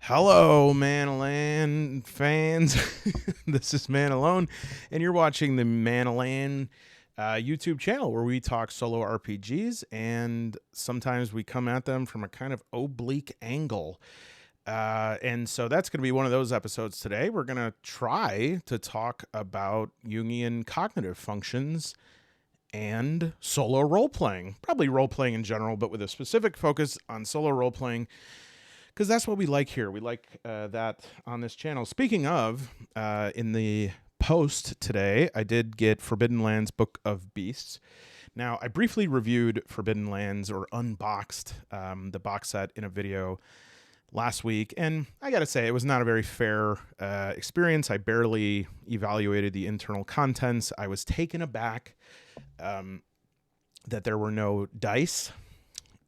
Hello, Man Alone fans. This is Man Alone, and you're watching the Man Alone YouTube channel where we talk solo RPGs, and sometimes we come at them from a kind of oblique angle. And so that's going to be one of those episodes today. We're going to try to talk about Jungian cognitive functions and solo role playing, probably role playing in general, but with a specific focus on solo role playing because that's what we like here. We like that on this channel. Speaking of, in the post today, I did get Forbidden Lands Book of Beasts. Now, I briefly reviewed Forbidden Lands or unboxed the box set in a video last week, and I gotta say, it was not a very fair experience. I barely evaluated the internal contents. I was taken aback that there were no dice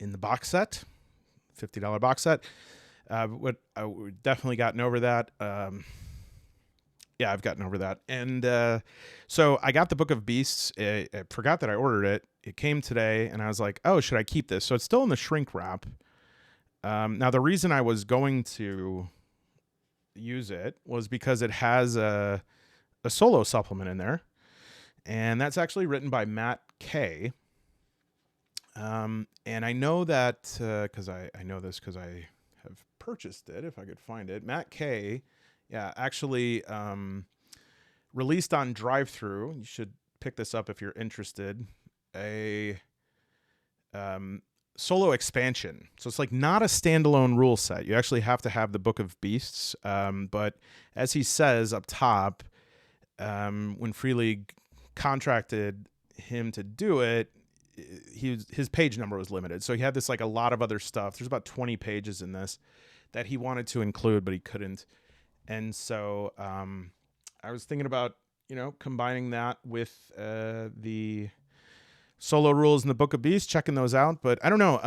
in the box set, $50 box set. What I've definitely gotten over that. Yeah, I've gotten over that. And so I got the Book of Beasts. I forgot that I ordered it. It came today, and I was like, oh, should I keep this? So it's still in the shrink wrap. Now, the reason I was going to use it was because it has a solo supplement in there. And that's actually written by Matt K. And I know that because I know this because I have purchased it, if I could find it. Matt K, actually released on drive-thru. You should pick this up if you're interested. A solo expansion. So it's like not a standalone rule set. You actually have to have the Book of Beasts. But as he says up top, when Free League contracted him to do it, his page number was limited. So he had this like a lot of other stuff. There's about 20 pages in this that he wanted to include, but he couldn't. And so I was thinking about, combining that with the solo rules in the Book of Beasts, checking those out. But I don't know.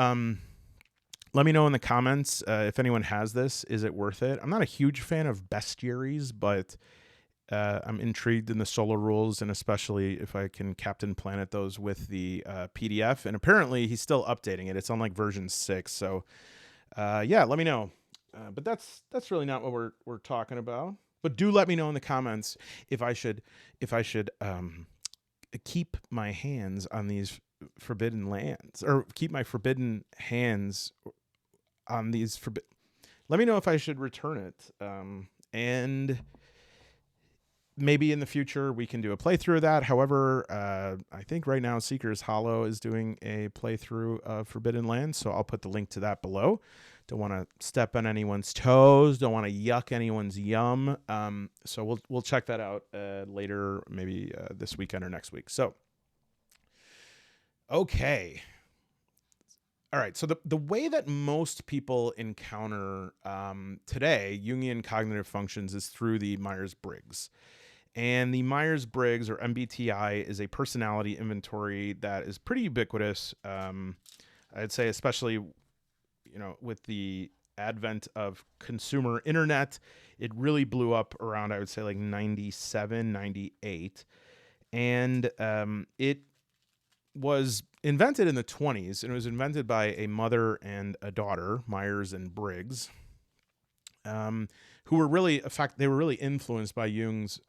Let me know in the comments if anyone has this. Is it worth it? I'm not a huge fan of bestiaries, but I'm intrigued in the solo rules, and especially if I can Captain Planet those with the PDF. And apparently he's still updating it. It's on like version 6. So let me know. But that's really not what we're talking about. But do let me know in the comments if I should keep my hands on these forbidden lands, or keep my forbidden hands on these Let me know if I should return it. And maybe in the future we can do a playthrough of that. However, I think right now Seeker's Hollow is doing a playthrough of Forbidden Lands, so I'll put the link to that below. Don't want to step on anyone's toes. Don't want to yuck anyone's yum. So we'll check that out later, maybe this weekend or next week. So, okay. All right. So the way that most people encounter today Jungian cognitive functions is through the Myers-Briggs. And the Myers-Briggs, or MBTI, is a personality inventory that is pretty ubiquitous. I'd say especially, with the advent of consumer internet, it really blew up around, I would say, like 97, 98. And it was invented in the 20s, and it was invented by a mother and a daughter, Myers and Briggs, who were really, they were really influenced by Jung's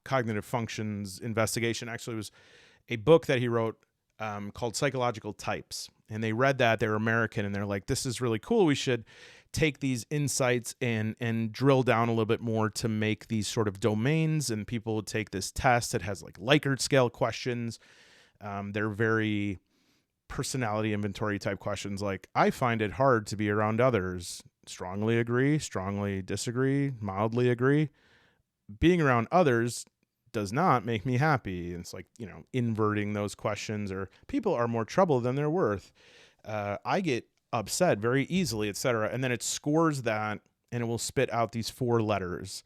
cognitive functions investigation. Actually, it was a book that he wrote called Psychological Types. And they read that, they're American, and they're like, this is really cool. We should take these insights and drill down a little bit more to make these sort of domains. And people would take this test. It has like Likert scale questions. They're very personality inventory type questions. Like, I find it hard to be around others. Strongly agree, strongly disagree, mildly agree. Being around others does not make me happy. And it's like, inverting those questions, or people are more trouble than they're worth. I get upset very easily, etc. And then it scores that, and it will spit out these 4 letters,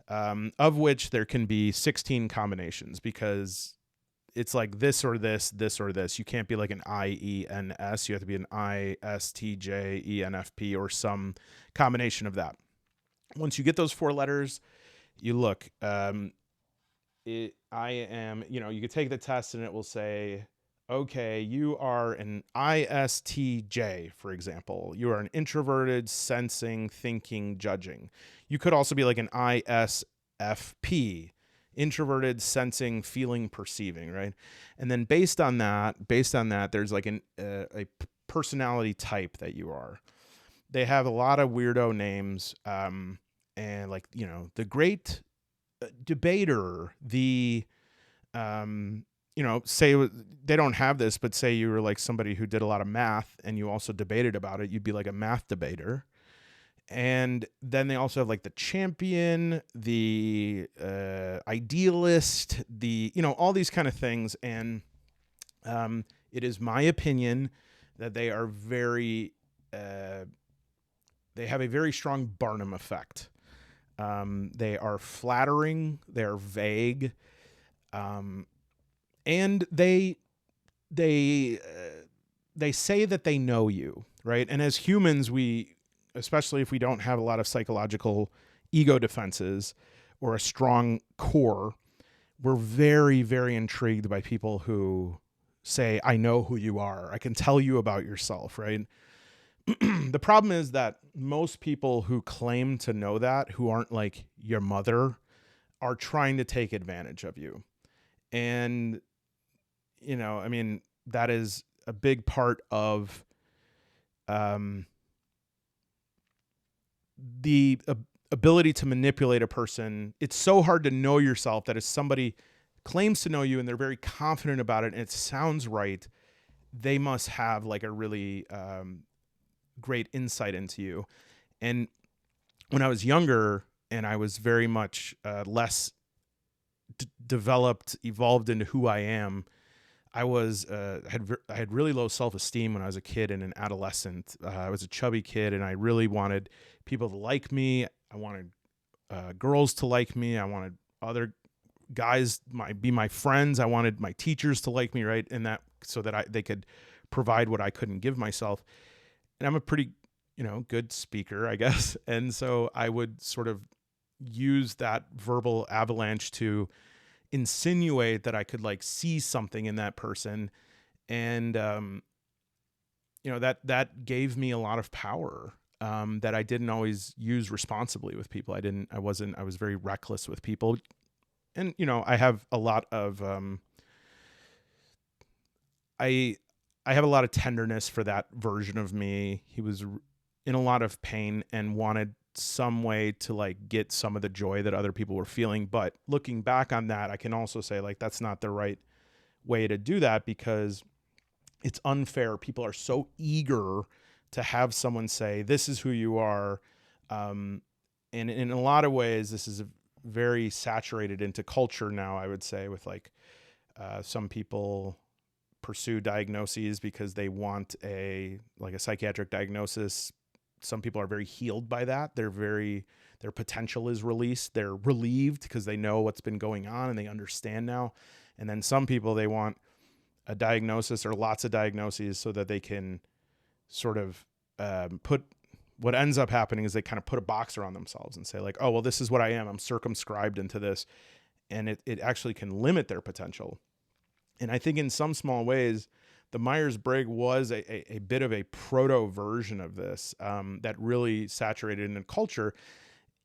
of which there can be 16 combinations, because it's like this or this, this or this. You can't be like an IENS. You have to be an ISTJ, or some combination of that. Once you get those 4 letters, you look. I am, you could take the test and it will say, okay, you are an ISTJ, for example. You are an introverted, sensing, thinking, judging. You could also be like an ISFP, introverted, sensing, feeling, perceiving, right? And then based on that, there's like a personality type that you are. They have a lot of weirdo names, and like the great debater, the say they don't have this, but say you were like somebody who did a lot of math and you also debated about it, you'd be like a math debater. And then they also have like the champion, the idealist, all these kind of things. And it is my opinion that they are they have a very strong Barnum effect. They are flattering, they're vague, and they say that they know you, right? And as humans, especially if we don't have a lot of psychological ego defenses or a strong core, we're very, very intrigued by people who say, I know who you are. I can tell you about yourself, right? The problem is that most people who claim to know that, who aren't like your mother, are trying to take advantage of you. And, I mean, that is a big part of the ability to manipulate a person. It's so hard to know yourself that if somebody claims to know you and they're very confident about it and it sounds right, they must have like a really great insight into you. And when I was younger and I was very much less developed, evolved into who I am, I had really low self-esteem when I was a kid and an adolescent. I was a chubby kid and I really wanted people to like me. I wanted girls to like me. I wanted other guys be my friends. I wanted my teachers to like me, right? And that so that they could provide what I couldn't give myself. And I'm a pretty, good speaker, I guess. And so I would sort of use that verbal avalanche to insinuate that I could like see something in that person. And, that gave me a lot of power, that I didn't always use responsibly with people. I was very reckless with people. And, I have a lot of, I have a lot of tenderness for that version of me. He was in a lot of pain and wanted some way to like get some of the joy that other people were feeling. But looking back on that, I can also say like, that's not the right way to do that because it's unfair. People are so eager to have someone say, this is who you are. And in a lot of ways, this is very saturated into culture now, I would say, with like some people pursue diagnoses because they want a psychiatric diagnosis. Some people are very healed by that. Their potential is released. They're relieved because they know what's been going on and they understand now. And then some people, they want a diagnosis or lots of diagnoses so that they can sort of what ends up happening is they kind of put a box around themselves and say like, oh, well, this is what I am. I'm circumscribed into this. And it actually can limit their potential. And I think in some small ways, the Myers-Briggs was a bit of a proto version of this that really saturated in the culture.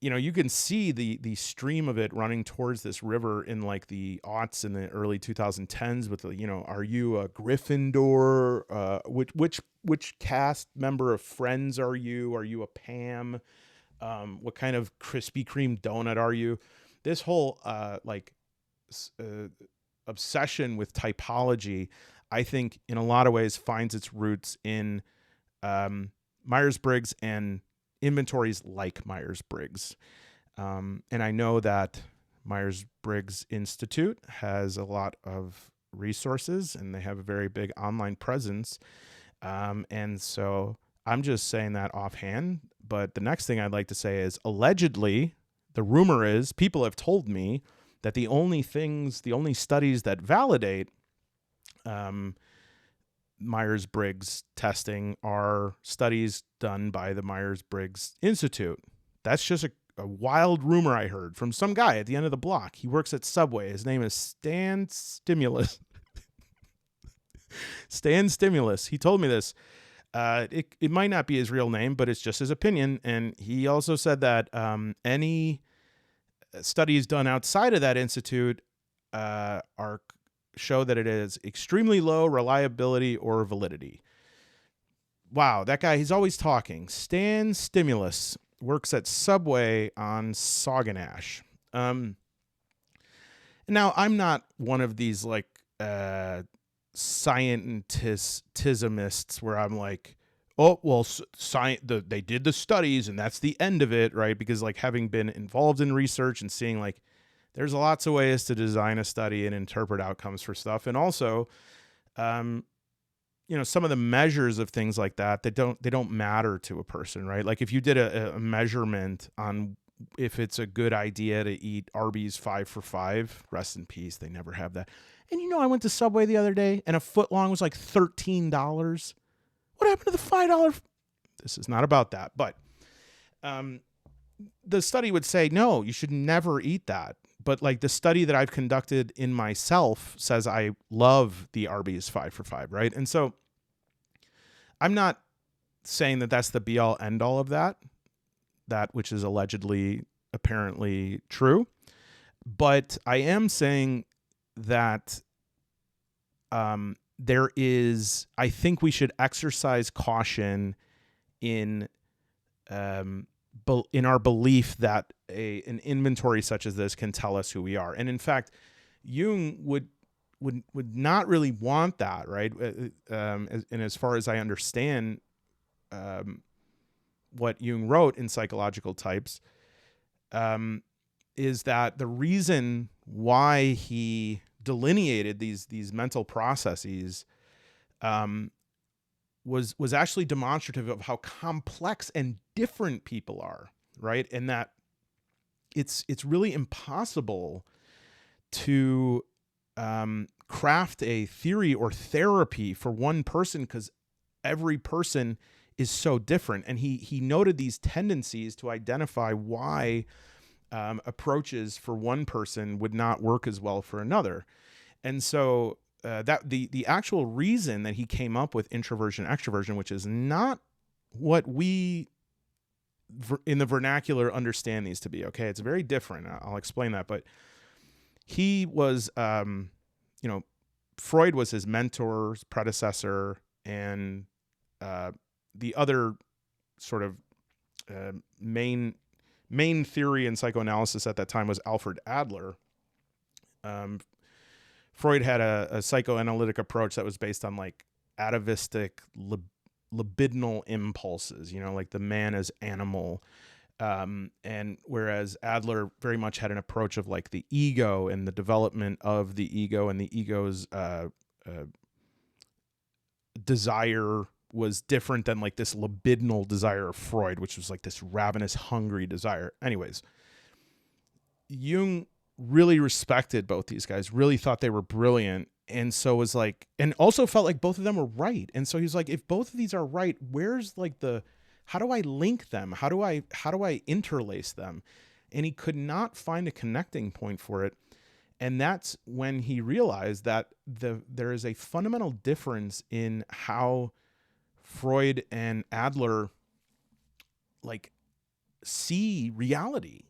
You can see the stream of it running towards this river in like the aughts in the early 2010s with are you a Gryffindor? Which cast member of Friends are you? Are you a Pam? What kind of Krispy Kreme donut are you? This whole obsession with typology, I think in a lot of ways finds its roots in Myers-Briggs and inventories like Myers-Briggs. And I know that Myers-Briggs Institute has a lot of resources and they have a very big online presence. And so I'm just saying that offhand. But the next thing I'd like to say is allegedly, the rumor is people have told me that the only studies that validate Myers-Briggs testing are studies done by the Myers-Briggs Institute. That's just a wild rumor I heard from some guy at the end of the block. He works at Subway. His name is Stan Stimulus. Stan Stimulus. He told me this. It might not be his real name, but it's just his opinion. And he also said that any studies done outside of that institute show that it is extremely low reliability or validity. Wow, that guy, he's always talking. Stan Stimulus works at Subway on Sauganash. Now, I'm not one of these like scientismists where I'm like, oh, well, they did the studies and that's the end of it, right? Because like having been involved in research and seeing like there's lots of ways to design a study and interpret outcomes for stuff. And also, some of the measures of things like that, they don't matter to a person, right? Like if you did a measurement on if it's a good idea to eat Arby's 5 for $5, rest in peace, they never have that. And I went to Subway the other day and a foot long was like $13. What happened to the $5? This is not about that, but the study would say, no, you should never eat that. But like the study that I've conducted in myself says I love the Arby's 5 for $5, right? And so I'm not saying that that's the be all end all of that which is allegedly apparently true. But I am saying that I think we should exercise caution in our belief that an inventory such as this can tell us who we are. And in fact, Jung would not really want that, right? And as far as I understand what Jung wrote in Psychological Types, is that the reason why he delineated these mental processes was actually demonstrative of how complex and different people are, right? And that it's really impossible to craft a theory or therapy for one person because every person is so different. And he noted these tendencies to identify why approaches for one person would not work as well for another. And so that the actual reason that he came up with introversion, extroversion, which is not what we in the vernacular understand these to be. Okay, it's very different. I'll explain that. But he was, Freud was his mentor, predecessor, and the other sort of main theory in psychoanalysis at that time was Alfred Adler. Freud had a psychoanalytic approach that was based on like atavistic libidinal impulses, like the man as animal. And whereas Adler very much had an approach of like the ego and the development of the ego and the ego's desire was different than like this libidinal desire of Freud, which was like this ravenous, hungry desire. Anyways, Jung really respected both these guys, really thought they were brilliant. And so was like, and also felt like both of them were right. And so he's like, if both of these are right, where's like how do I link them? How do I interlace them? And he could not find a connecting point for it. And that's when he realized that there is a fundamental difference in how Freud and Adler like see reality.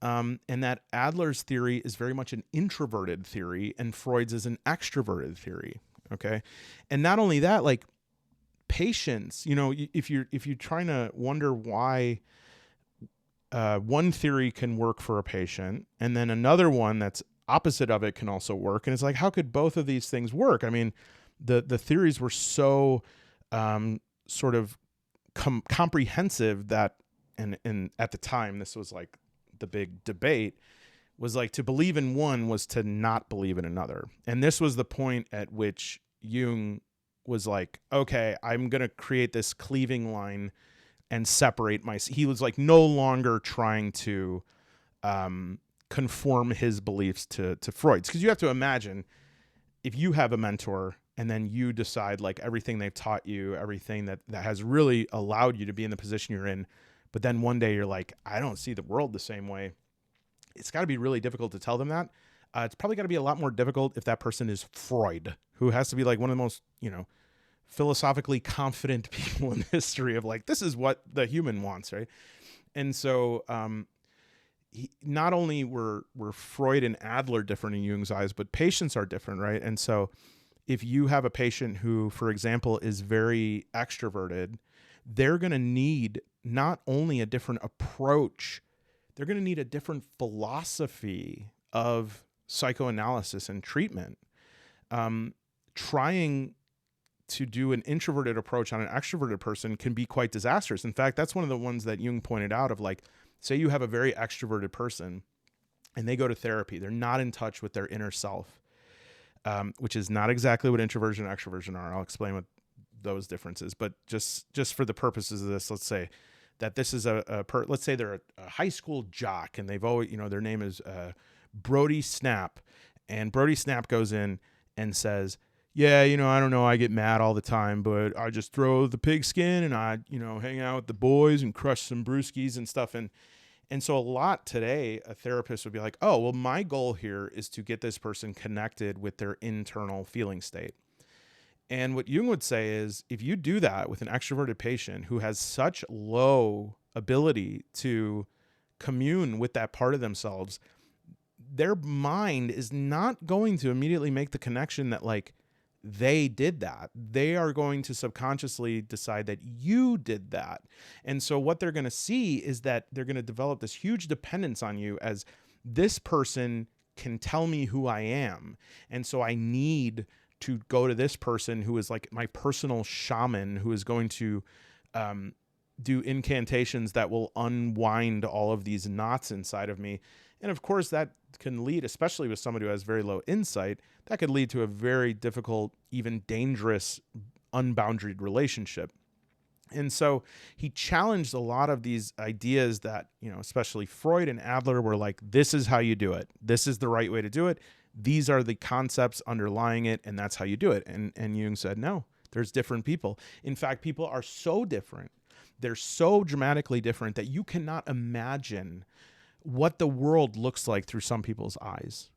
And that Adler's theory is very much an introverted theory and Freud's is an extroverted theory. Okay. And not only that, like patience, if you're trying to wonder why one theory can work for a patient and then another one that's opposite of it can also work. And it's like, how could both of these things work? I mean, the theories were so sort of comprehensive that, and at the time, this was like the big debate, was like to believe in one was to not believe in another. And this was the point at which Jung was like, okay, I'm going to create this cleaving line and separate he was like no longer trying to conform his beliefs to Freud's. Because you have to imagine if you have a mentor and then you decide like everything they've taught you, everything that has really allowed you to be in the position you're in, but then one day you're like, I don't see the world the same way. It's got to be really difficult to tell them that. It's probably got to be a lot more difficult if that person is Freud, who has to be like one of the most, philosophically confident people in history of like, this is what the human wants, right? And so not only were Freud and Adler different in Jung's eyes, but patients are different, right? And so if you have a patient who, for example, is very extroverted, they're going to need not only a different approach, they're going to need a different philosophy of psychoanalysis and treatment. Trying to do an introverted approach on an extroverted person can be quite disastrous. In fact, that's one of the ones that Jung pointed out of like, say you have a very extroverted person and they go to therapy. They're not in touch with their inner self, which is not exactly what introversion and extroversion are. I'll explain what those differences, but just for the purposes of this, let's say that this is let's say they're a high school jock and they've always, their name is Brody Snap, and Brody Snap goes in and says, yeah, I don't know, I get mad all the time, but I just throw the pigskin and I, hang out with the boys and crush some brewskis and stuff. And so a lot today, a therapist would be like, oh, well, my goal here is to get this person connected with their internal feeling state. And what Jung would say is, if you do that with an extroverted patient who has such low ability to commune with that part of themselves, their mind is not going to immediately make the connection that like they did that. They are going to subconsciously decide that you did that. And so what they're going to see is that they're going to develop this huge dependence on you as this person can tell me who I am. And so I need to go to this person who is like my personal shaman, who is going to do incantations that will unwind all of these knots inside of me. And of course, that can lead, especially with somebody who has very low insight, that could lead to a very difficult, even dangerous, unboundaried relationship. And so he challenged a lot of these ideas that, especially Freud and Adler were like, this is how you do it. This is the right way to do it. These are the concepts underlying it, and that's how you do it. And Jung said, no, there's different people. In fact, people are so different. They're so dramatically different that you cannot imagine what the world looks like through some people's eyes,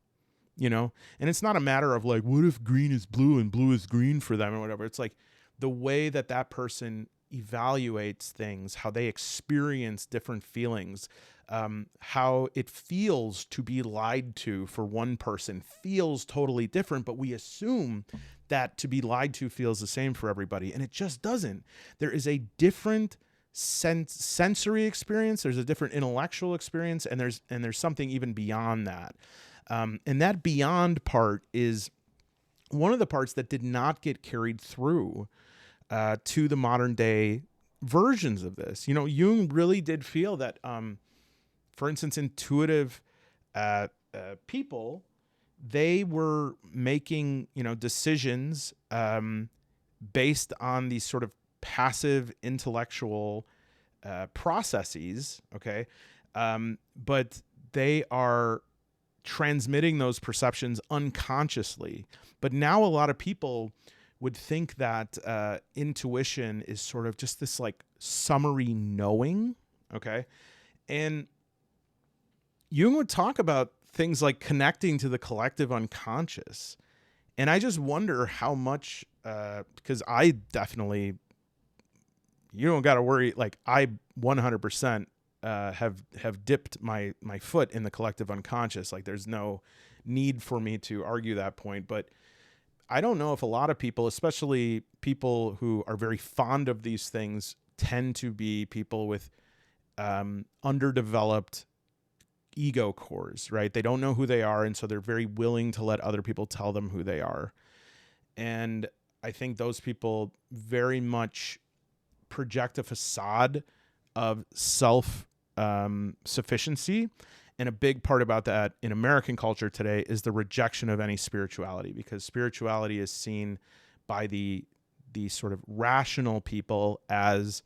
and it's not a matter of like, what if green is blue and blue is green for them or whatever. It's like the way that person evaluates things, how they experience different feelings, how it feels to be lied to for one person feels totally different, but we assume that to be lied to feels the same for everybody. And it just doesn't. There is a different sensory experience. There's a different intellectual experience, and there's something even beyond that. And that beyond part is one of the parts that did not get carried through to the modern day versions of this. Jung really did feel that, for instance, intuitive people, they were making, decisions based on these sort of passive intellectual processes, okay? But they are transmitting those perceptions unconsciously. But now a lot of people would think that intuition is sort of just this like summary knowing, okay? And Jung would talk about things like connecting to the collective unconscious. And I just wonder how much, because I definitely, you don't got to worry. Like I 100% have dipped my foot in the collective unconscious. Like there's no need for me to argue that point. But I don't know if a lot of people, especially people who are very fond of these things, tend to be people with underdeveloped ego cores, right? They don't know who they are. And so they're very willing to let other people tell them who they are. And I think those people very much project a facade of self-sufficiency. And a big part about that in American culture today is the rejection of any spirituality, because spirituality is seen by the sort of rational people as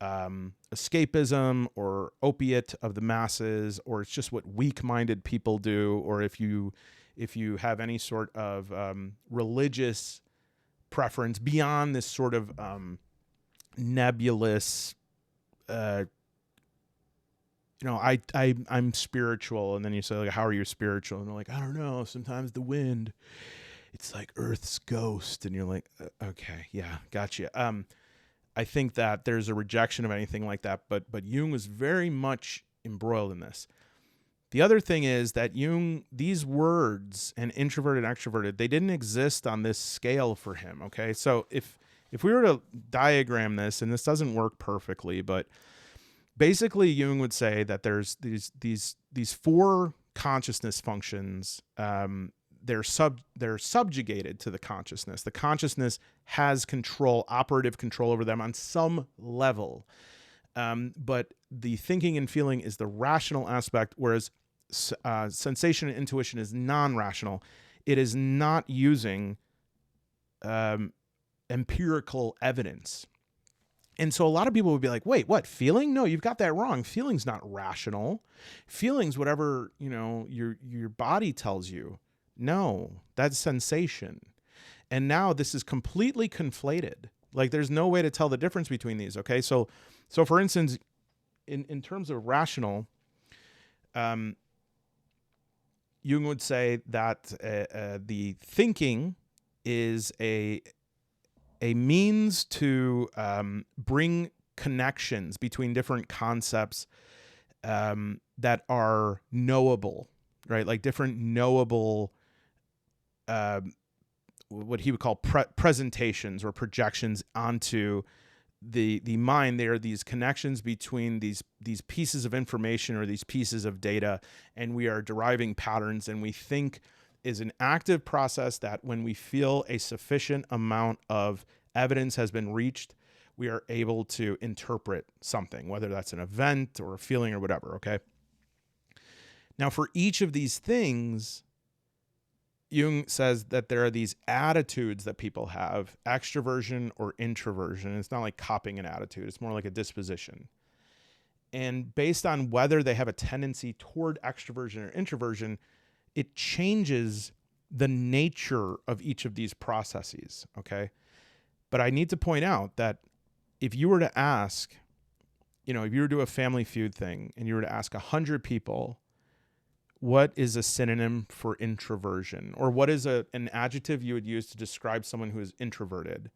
escapism or opiate of the masses, or it's just what weak-minded people do, or if you have any sort of religious preference beyond this sort of nebulous I'm spiritual. And then you say, like, how are you spiritual? And they're like, I don't know. Sometimes the wind, it's like Earth's ghost. And you're like, okay, yeah, gotcha. I think that there's a rejection of anything like that, but Jung was very much embroiled in this. The other thing is that Jung, these words and introverted, extroverted, they didn't exist on this scale for him. Okay, so if we were to diagram this, and this doesn't work perfectly, but basically Jung would say that there's these four consciousness functions. They're subjugated to the consciousness. The consciousness has operative control over them on some level. But the thinking and feeling is the rational aspect, whereas sensation and intuition is non-rational. It is not using empirical evidence. And so a lot of people would be like, wait, what, feeling? No, you've got that wrong. Feeling's not rational. Feeling's whatever, your body tells you. No, that's sensation. And now this is completely conflated. Like, there's no way to tell the difference between these. Okay. So for instance, in terms of rational, Jung would say that the thinking is a means to bring connections between different concepts that are knowable, right? Like different knowable, what he would call presentations or projections onto the mind. There are these connections between these pieces of information or these pieces of data, and we are deriving patterns, and we think is an active process that when we feel a sufficient amount of evidence has been reached, we are able to interpret something, whether that's an event or a feeling or whatever, okay? Now, for each of these things, Jung says that there are these attitudes that people have, extroversion or introversion. It's not like copying an attitude. It's more like a disposition. And based on whether they have a tendency toward extroversion or introversion, it changes the nature of each of these processes, okay? But I need to point out that if you were to ask, if you were to do a Family Feud thing and you were to ask 100 people, what is a synonym for introversion? Or what is an adjective you would use to describe someone who is introverted?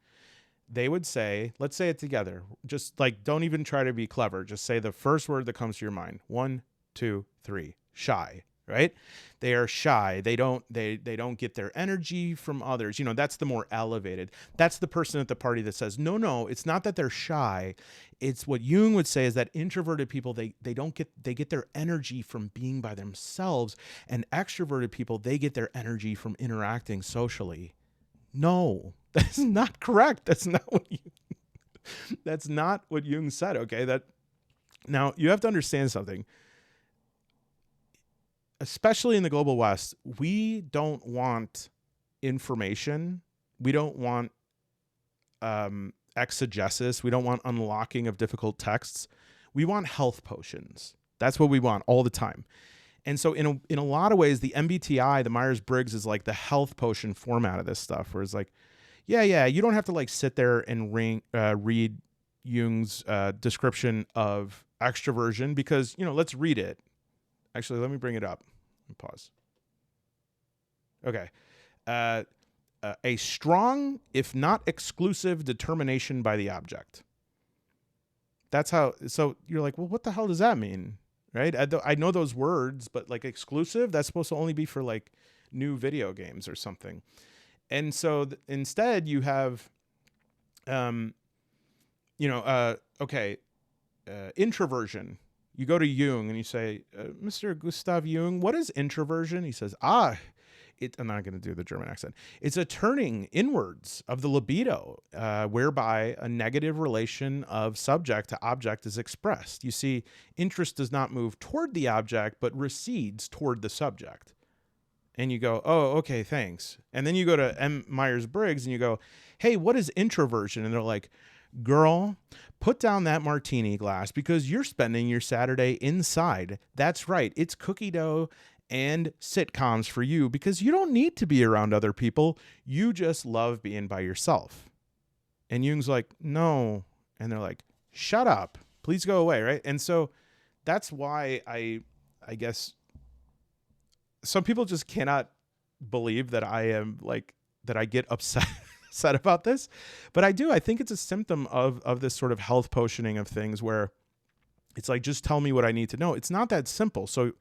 They would say, let's say it together. Just like, don't even try to be clever. Just say the first word that comes to your mind. 1, 2, 3, shy. Right? They are shy. They don't get their energy from others. That's the more elevated. That's the person at the party that says, no, it's not that they're shy. It's what Jung would say is that introverted people, they get their energy from being by themselves, and extroverted people, they get their energy from interacting socially. No, that's not correct. That's not what Jung said. Okay. Now you have to understand something. Especially in the global West, we don't want information. We don't want exegesis. We don't want unlocking of difficult texts. We want health potions. That's what we want all the time. And so in a lot of ways, the MBTI, the Myers-Briggs, is like the health potion format of this stuff, where it's like, yeah, you don't have to like sit there and read Jung's description of extroversion because, let's read it. Actually, let me bring it up. Pause. Okay. A strong, if not exclusive, determination by the object. That's how. So you're like, well, what the hell does that mean? Right? I know those words, but like exclusive, that's supposed to only be for like new video games or something. And so instead you have, introversion. You go to Jung and you say, Mr. Gustav Jung, what is introversion? He says, I'm not going to do the German accent. It's a turning inwards of the libido, whereby a negative relation of subject to object is expressed. You see, interest does not move toward the object, but recedes toward the subject. And you go, oh, okay, thanks. And then you go to Myers-Briggs and you go, hey, what is introversion? And they're like, girl, put down that martini glass because you're spending your Saturday inside. That's right. It's cookie dough and sitcoms for you because you don't need to be around other people. You just love being by yourself. And Jung's like, no. And they're like, shut up. Please go away. Right. And so that's why I guess some people just cannot believe that I am like that I get upset upset about this, but I do. I think it's a symptom of this sort of health potioning of things where it's like, just tell me what I need to know. It's not that simple. So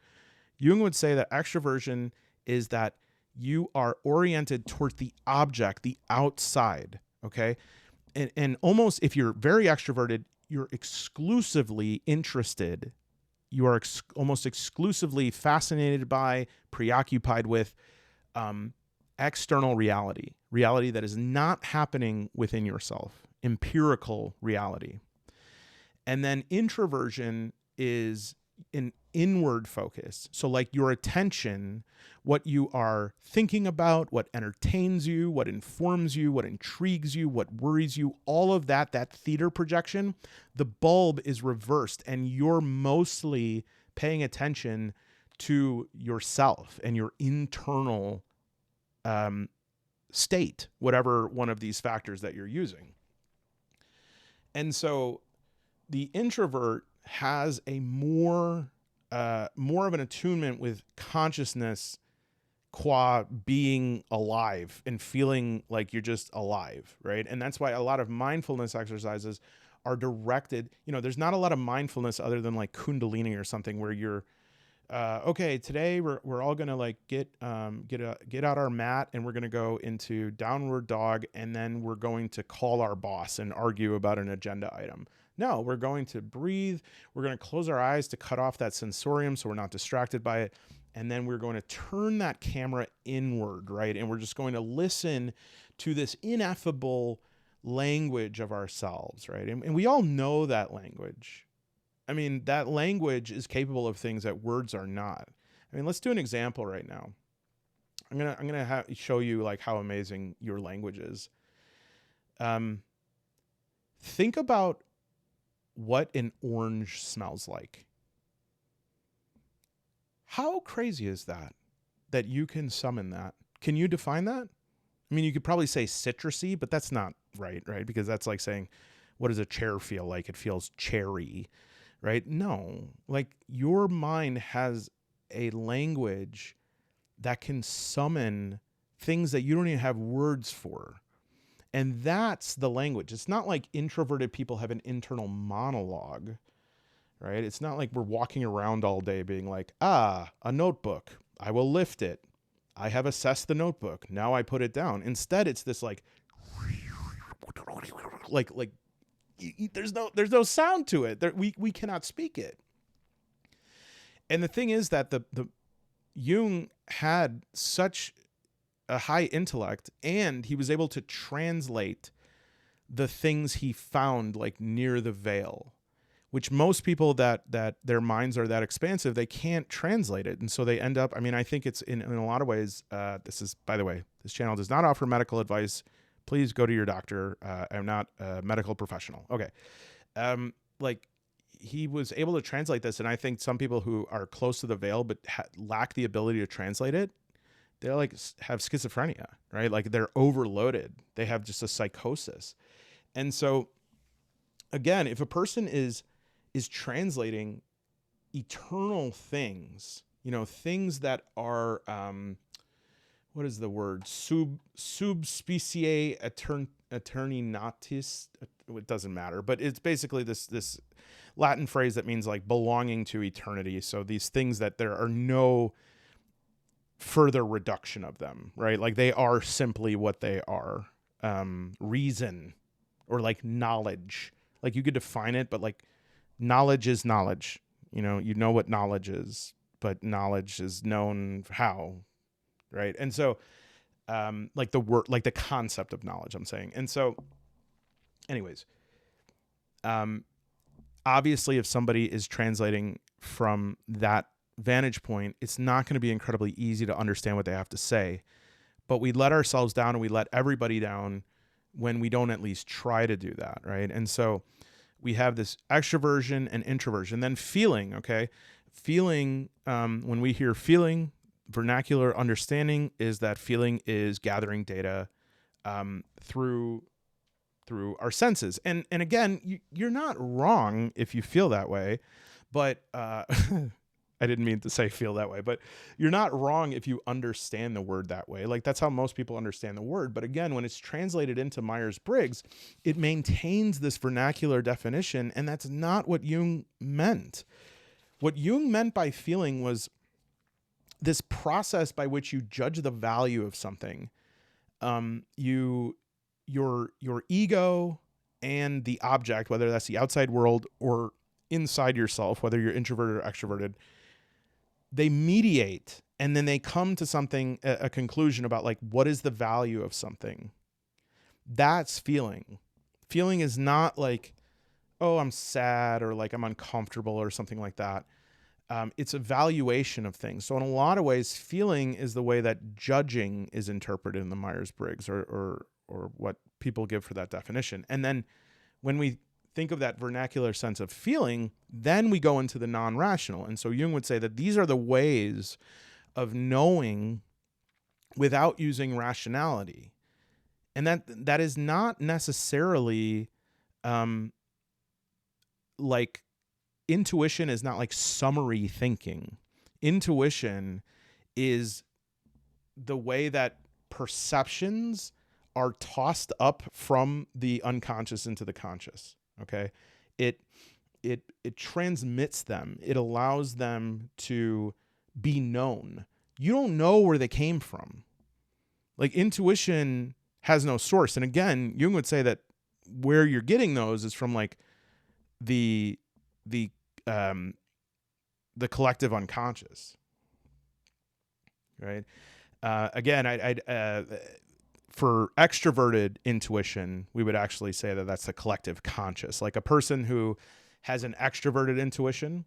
Jung would say that extroversion is that you are oriented toward the object, the outside. Okay. And almost, if you're very extroverted, you're exclusively interested. You are almost exclusively fascinated by, preoccupied with external reality that is not happening within yourself, empirical reality. And then introversion is an inward focus. So like your attention, what you are thinking about, what entertains you, what informs you, what intrigues you, what worries you, all of that theater projection, the bulb is reversed and you're mostly paying attention to yourself and your internal state, whatever one of these factors that you're using. And so the introvert has a more of an attunement with consciousness, qua being alive and feeling like you're just alive, right? And that's why a lot of mindfulness exercises are directed. There's not a lot of mindfulness other than like Kundalini or something where you're okay, today we're all gonna like get out our mat and we're gonna go into downward dog, and then we're going to call our boss and argue about an agenda item. No, we're going to breathe. We're going to close our eyes to cut off that sensorium so we're not distracted by it. And then we're going to turn that camera inward, right? And we're just going to listen to this ineffable language of ourselves, right? And we all know that language. I mean, that language is capable of things that words are not. I mean, let's do an example right now. I'm gonna show you like how amazing your language is. Think about what an orange smells like. How crazy is that you can summon that? Can you define that? I mean, you could probably say citrusy, but that's not right? Because that's like saying, what does a chair feel like? It feels cherry, right? No, like your mind has a language that can summon things that you don't even have words for. And that's the language. It's not like introverted people have an internal monologue, right? It's not like we're walking around all day being like, a notebook. I will lift it. I have assessed the notebook. Now I put it down. Instead, it's this like there's no sound to it. We cannot speak it. And the thing is that the Jung had such a high intellect, and he was able to translate the things he found like near the veil, which most people that their minds are that expansive, they can't translate it. And so they end up, I mean, I think it's in a lot of ways, this is, by the way, this channel does not offer medical advice. Please go to your doctor. I'm not a medical professional. Okay. Like he was able to translate this. And I think some people who are close to the veil, but lack the ability to translate it, they like have schizophrenia, right? Like they're overloaded. They have just a psychosis. And so again, if a person is translating eternal things, things that are, what is the word? Subspecie aeternatis. It doesn't matter, but it's basically this Latin phrase that means like belonging to eternity. So these things that there are no further reduction of them, right? Like they are simply what they are. Reason or like knowledge, like you could define it, but like knowledge is knowledge. You know what knowledge is, but knowledge is known how, right? And so like the word, like the concept of knowledge, I'm saying. And so anyways, obviously if somebody is translating from that vantage point, it's not going to be incredibly easy to understand what they have to say, but we let ourselves down and we let everybody down when we don't at least try to do that, right? And so we have this extroversion and introversion. Then feeling, okay? Feeling, when we hear feeling, vernacular understanding is that feeling is gathering data through our senses. And again, you're not wrong if you feel that way, But I didn't mean to say feel that way, but you're not wrong if you understand the word that way. Like that's how most people understand the word. But again, when it's translated into Myers-Briggs, it maintains this vernacular definition, and that's not what Jung meant. What Jung meant by feeling was this process by which you judge the value of something. Your ego and the object, whether that's the outside world or inside yourself, whether you're introverted or extroverted, they mediate, and then they come to something, a conclusion about like, what is the value of something? That's feeling. Feeling is not like, oh, I'm sad or like I'm uncomfortable or something like that. It's a valuation of things. So in a lot of ways, feeling is the way that judging is interpreted in the Myers-Briggs or what people give for that definition. And then when we think of that vernacular sense of feeling, then we go into the non-rational. And so Jung would say that these are the ways of knowing without using rationality. And that is not necessarily like intuition is not like summary thinking. Intuition is the way that perceptions are tossed up from the unconscious into the conscious. Okay. It transmits them. It allows them to be known. You don't know where they came from. Like intuition has no source. And again, Jung would say that where you're getting those is from like the collective unconscious. Right. Again, I'd for extroverted intuition, we would actually say that that's the collective conscious. Like a person who has an extroverted intuition,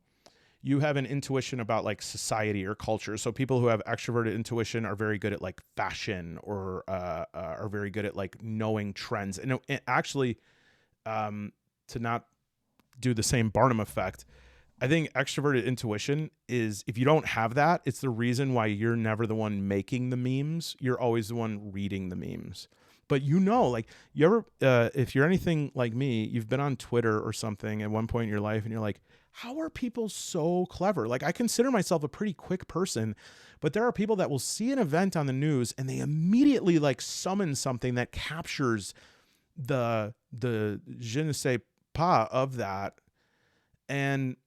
you have an intuition about like society or culture. So people who have extroverted intuition are very good at like fashion or are very good at like knowing trends. And actually, to not do the same Barnum effect, I think extroverted intuition is, if you don't have that, it's the reason why you're never the one making the memes. You're always the one reading the memes. But like you ever, if you're anything like me, you've been on Twitter or something at one point in your life and you're like, how are people so clever? Like I consider myself a pretty quick person, but there are people that will see an event on the news and they immediately like summon something that captures the je ne sais pas of that. And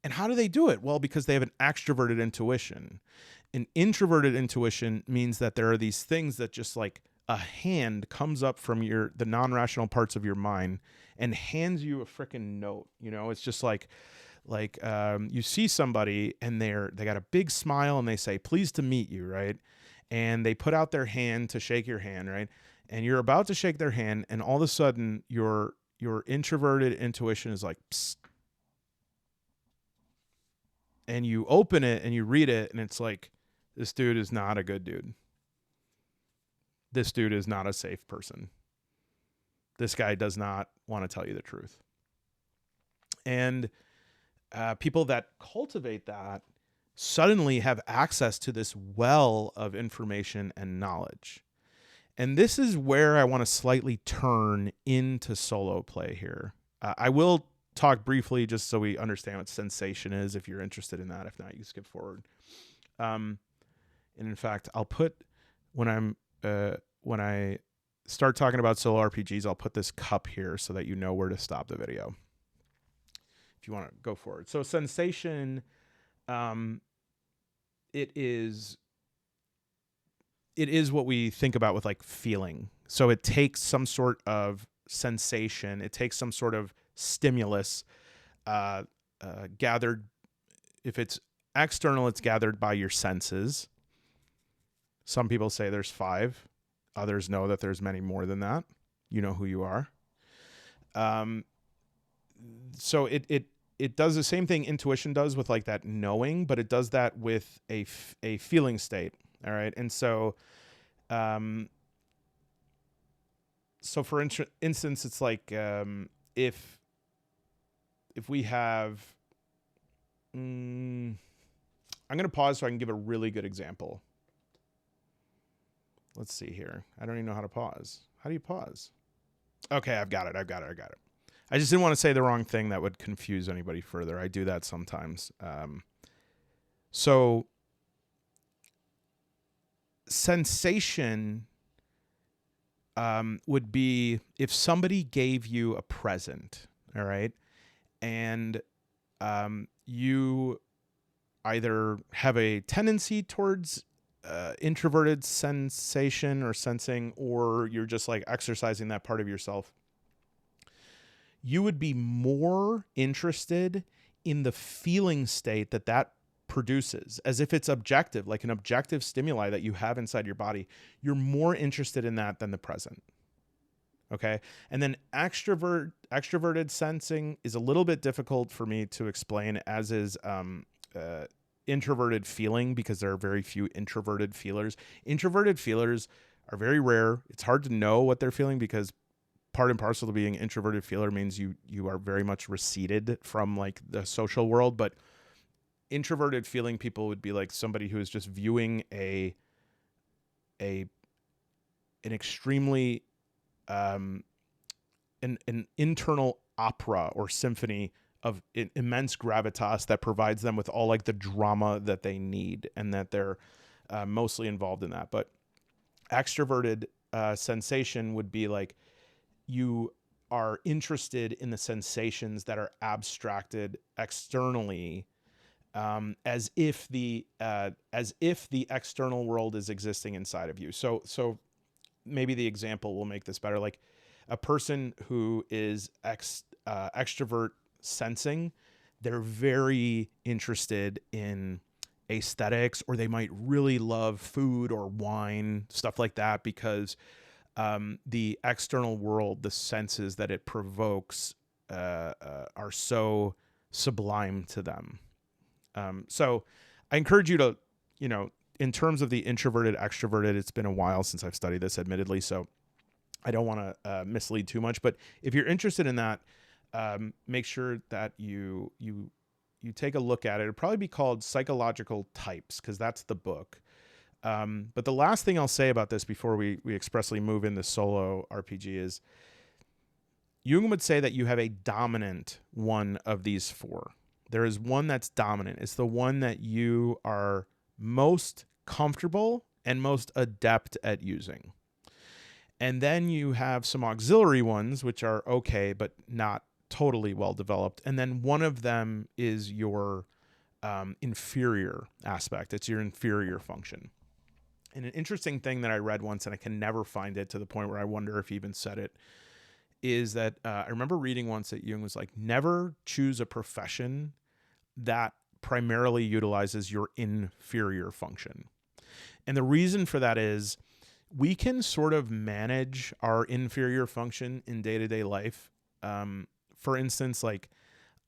how do they do it? Well, because they have an extroverted intuition. An introverted intuition means that there are these things that just like a hand comes up from the non-rational parts of your mind and hands you a freaking note. You know, it's just like you see somebody and they got a big smile and they say, pleased to meet you, right? And they put out their hand to shake your hand, right? And you're about to shake their hand, and all of a sudden your introverted intuition is like, psst. And you open it and you read it and it's like, this dude is not a good dude. This dude is not a safe person. This guy does not want to tell you the truth. And people that cultivate that suddenly have access to this well of information and knowledge. And this is where I want to slightly turn into solo play here. I will talk briefly just so we understand what sensation is if you're interested in that. If not, you can skip forward. And in fact, I'll put when I start talking about SoloRPGs, I'll put this cup here so that you know where to stop the video if you want to go forward. So sensation, it is what we think about with like feeling. So it takes some sort of sensation. It takes some sort of stimulus gathered. If it's external, it's gathered by your senses. Some people say there's 5. Others know that there's many more than that. You know who you are. So it does the same thing intuition does with like that knowing, but it does that with a feeling state. All right. And so, for instance, it's like, if we have, I'm going to pause so I can give a really good example. Let's see here. I don't even know how to pause. How do you pause? Okay, I've got it. I just didn't want to say the wrong thing that would confuse anybody further. I do that sometimes. So sensation would be if somebody gave you a present, all right, and you either have a tendency towards introverted sensation or sensing, or you're just like exercising that part of yourself, you would be more interested in the feeling state that that produces, as if it's objective, like an objective stimuli that you have inside your body. You're more interested in that than the present. Okay. And then extroverted sensing is a little bit difficult for me to explain, as is introverted feeling, because there are very few introverted feelers. Introverted feelers are very rare. It's hard to know what they're feeling, because part and parcel to being introverted feeler means you are very much receded from like the social world. But introverted feeling people would be like somebody who is just viewing an extremely an internal opera or symphony of immense gravitas that provides them with all like the drama that they need, and that they're mostly involved in that. But extroverted sensation would be like you are interested in the sensations that are abstracted externally, as if the external world is existing inside of you. So maybe the example will make this better. Like a person who is extrovert sensing, they're very interested in aesthetics, or they might really love food or wine, stuff like that, because the external world, the senses that it provokes, are so sublime to them. So I encourage you to, in terms of the introverted, extroverted, it's been a while since I've studied this, admittedly, so I don't want to mislead too much. But if you're interested in that, make sure that you take a look at it. It'll probably be called Psychological Types, because that's the book. But the last thing I'll say about this before we expressly move into solo RPG is Jung would say that you have a dominant one of these four. There is one that's dominant. It's the one that you are most comfortable and most adept at using. And then you have some auxiliary ones, which are okay, but not totally well developed. And then one of them is your inferior aspect. It's your inferior function. And an interesting thing that I read once, and I can never find it, to the point where I wonder if he even said it, is that I remember reading once that Jung was like, never choose a profession that primarily utilizes your inferior function. And the reason for that is we can sort of manage our inferior function in day-to-day life. For instance, like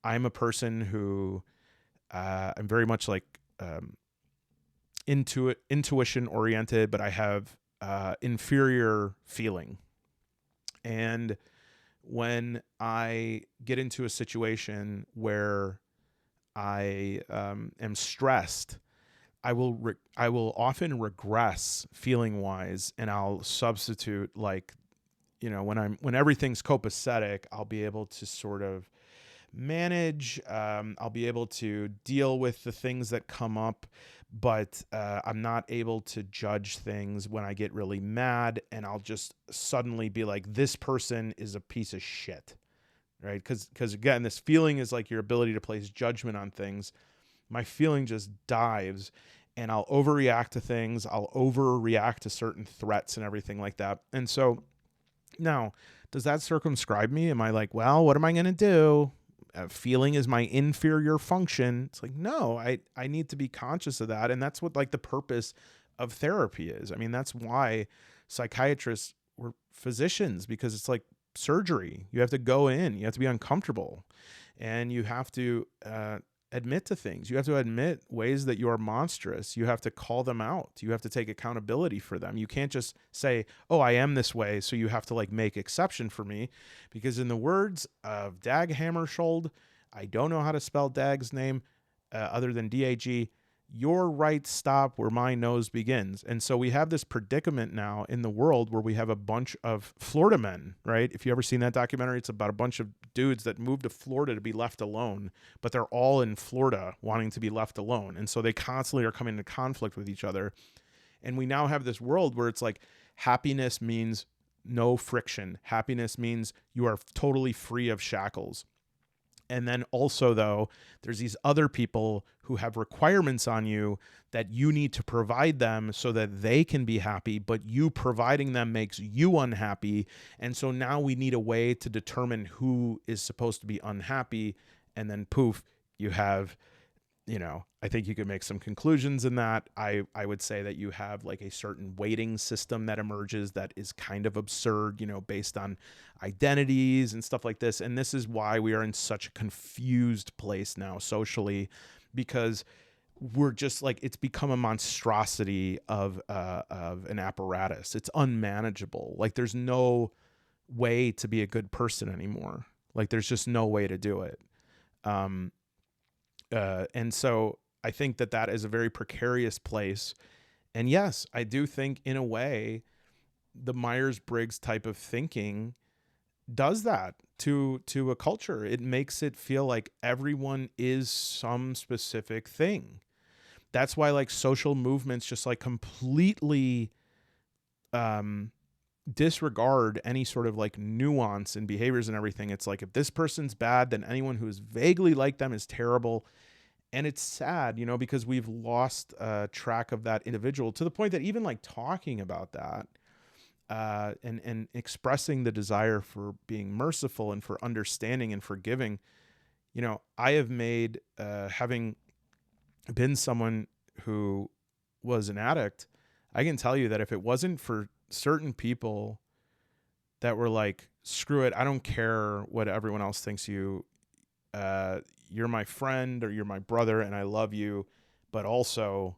I'm a person who I'm very much like intuition oriented, but I have inferior feeling. And when I get into a situation where I am stressed, I will often regress feeling wise, and I'll substitute, like, when everything's copacetic, I'll be able to sort of manage. I'll be able to deal with the things that come up, but I'm not able to judge things when I get really mad, and I'll just suddenly be like, this person is a piece of shit, right? Because again, this feeling is like your ability to place judgment on things. My feeling just dives, and I'll overreact to things. I'll overreact to certain threats and everything like that. And so now, does that circumscribe me? Am I like, well, what am I going to do? Feeling is my inferior function. It's like, no, I need to be conscious of that. And that's what like the purpose of therapy is. I mean, that's why psychiatrists were physicians, because it's like surgery. You have to go in, you have to be uncomfortable, and you have to admit to things. You have to admit ways that you are monstrous. You have to call them out. You have to take accountability for them. You can't just say, oh, I am this way, so you have to like make exception for me. Because in the words of Dag Hammarskjöld, I don't know how to spell Dag's name other than D-A-G, your rights stop where my nose begins. And so we have this predicament now in the world where we have a bunch of Florida men, right? If you ever seen that documentary, it's about a bunch of dudes that moved to Florida to be left alone, but they're all in Florida wanting to be left alone. And so they constantly are coming into conflict with each other. And we now have this world where it's like happiness means no friction. Happiness means you are totally free of shackles. And then also, though, there's these other people who have requirements on you that you need to provide them so that they can be happy, but you providing them makes you unhappy. And so now we need a way to determine who is supposed to be unhappy. And then poof, you have, I think you could make some conclusions in that. I would say that you have like a certain weighting system that emerges that is kind of absurd, based on identities and stuff like this. And this is why we are in such a confused place now socially, because we're just like, it's become a monstrosity of an apparatus. It's unmanageable. Like there's no way to be a good person anymore. Like there's just no way to do it. And so I think that is a very precarious place. And yes, I do think in a way the Myers-Briggs type of thinking does that to a culture. It makes it feel like everyone is some specific thing. That's why like social movements just like completely disregard any sort of like nuance in behaviors and everything. It's like, if this person's bad, then anyone who is vaguely like them is terrible. And it's sad, because we've lost track of that individual to the point that even like talking about that and expressing the desire for being merciful and for understanding and forgiving, I have made, having been someone who was an addict, I can tell you that if it wasn't for certain people that were like, screw it, I don't care what everyone else thinks you're my friend or you're my brother and I love you, but also,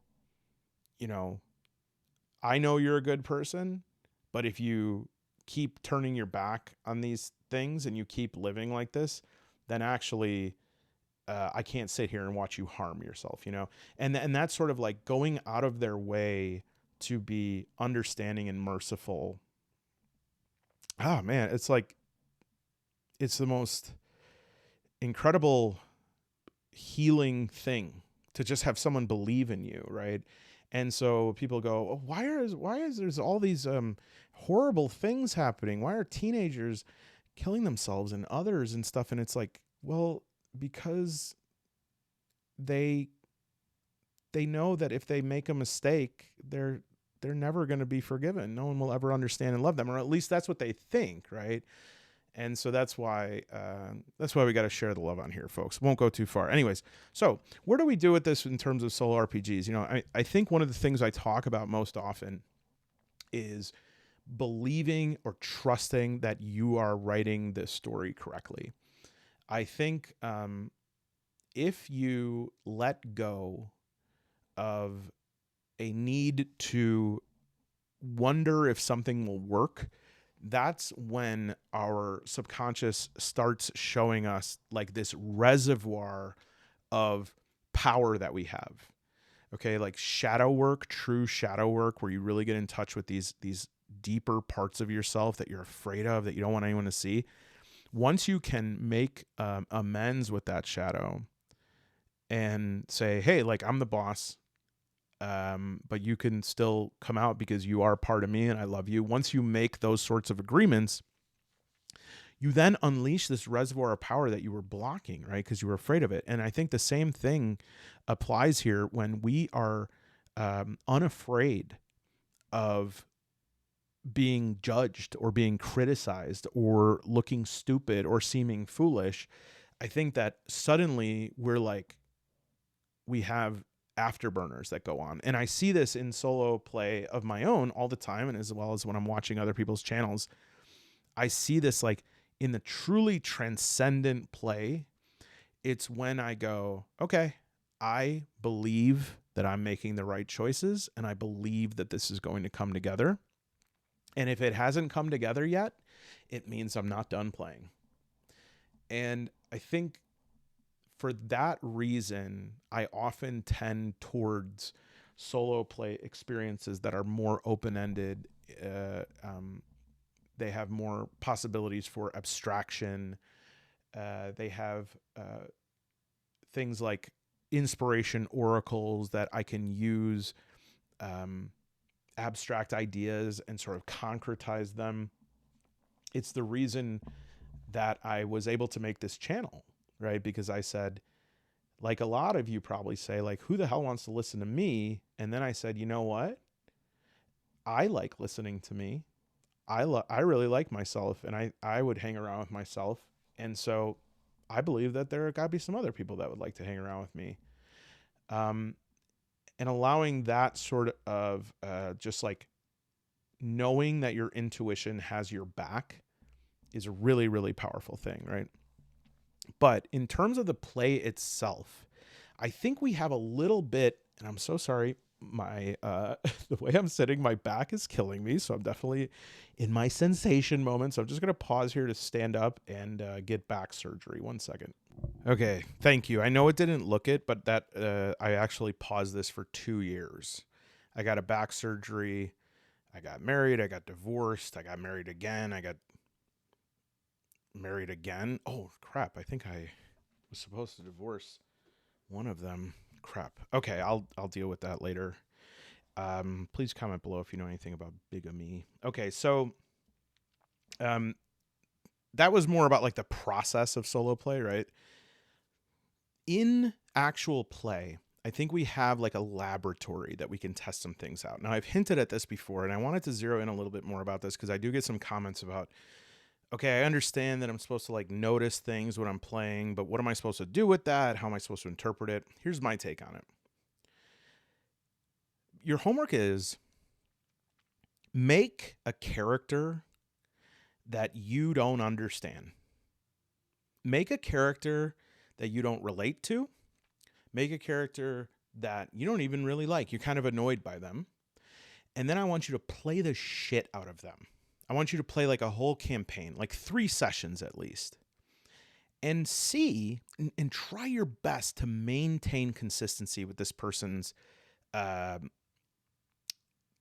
I know you're a good person, but if you keep turning your back on these things and you keep living like this, then actually I can't sit here and watch you harm yourself, and that's sort of like going out of their way to be understanding and merciful. Oh man, it's like, it's the most incredible healing thing to just have someone believe in you, right? And so people go, oh, why is there's all these horrible things happening? Why are teenagers killing themselves and others and stuff? And it's like, well, because they know that if they make a mistake, they're never going to be forgiven. No one will ever understand and love them, or at least that's what they think, right? And so that's why we got to share the love on here, folks. Won't go too far. Anyways, so where do we do with this in terms of SoloRPGs? I think one of the things I talk about most often is believing or trusting that you are writing this story correctly. I think if you let go of a need to wonder if something will work, that's when our subconscious starts showing us like this reservoir of power that we have. Okay, like shadow work, true shadow work, where you really get in touch with these deeper parts of yourself that you're afraid of, that you don't want anyone to see. Once you can make amends with that shadow and say, hey, like I'm the boss, but you can still come out because you are part of me and I love you. Once you make those sorts of agreements, you then unleash this reservoir of power that you were blocking, right? Because you were afraid of it. And I think the same thing applies here when we are unafraid of being judged or being criticized or looking stupid or seeming foolish. I think that suddenly we have afterburners that go on. And I see this in solo play of my own all the time. And as well as when I'm watching other people's channels, I see this like in the truly transcendent play. It's when I go, okay, I believe that I'm making the right choices and I believe that this is going to come together. And if it hasn't come together yet, it means I'm not done playing. And I think for that reason, I often tend towards solo play experiences that are more open-ended. They have more possibilities for abstraction. They have things like inspiration oracles that I can use, abstract ideas and sort of concretize them. It's the reason that I was able to make this channel, right? Because I said, like a lot of you probably say, like, who the hell wants to listen to me? And then I said, you know what? I like listening to me. I really like myself, and I would hang around with myself. And so I believe that there got to be some other people that would like to hang around with me. And allowing that sort of just like knowing that your intuition has your back is a really, really powerful thing, right? But in terms of the play itself, I think we have a little bit, and I'm so sorry, my the way I'm sitting, my back is killing me, so I'm definitely in my sensation moment. So I'm just going to pause here to stand up and get back surgery. 1 second. Okay, thank you. I know it didn't look it, but that I actually paused this for 2 years. I got a back surgery. I got married. I got divorced. I got married again. I got married again. Oh, crap. I think I was supposed to divorce one of them. Crap. Okay, I'll deal with that later. Please comment below if you know anything about bigamy. Okay, so that was more about like the process of solo play, right? In actual play, I think we have like a laboratory that we can test some things out. Now, I've hinted at this before, and I wanted to zero in a little bit more about this because I do get some comments about, okay, I understand that I'm supposed to like notice things when I'm playing, but what am I supposed to do with that? How am I supposed to interpret it? Here's my take on it. Your homework is make a character that you don't understand. Make a character that you don't relate to. Make a character that you don't even really like. You're kind of annoyed by them. And then I want you to play the shit out of them. I want you to play like a whole campaign, like 3 sessions at least, and see and try your best to maintain consistency with this person's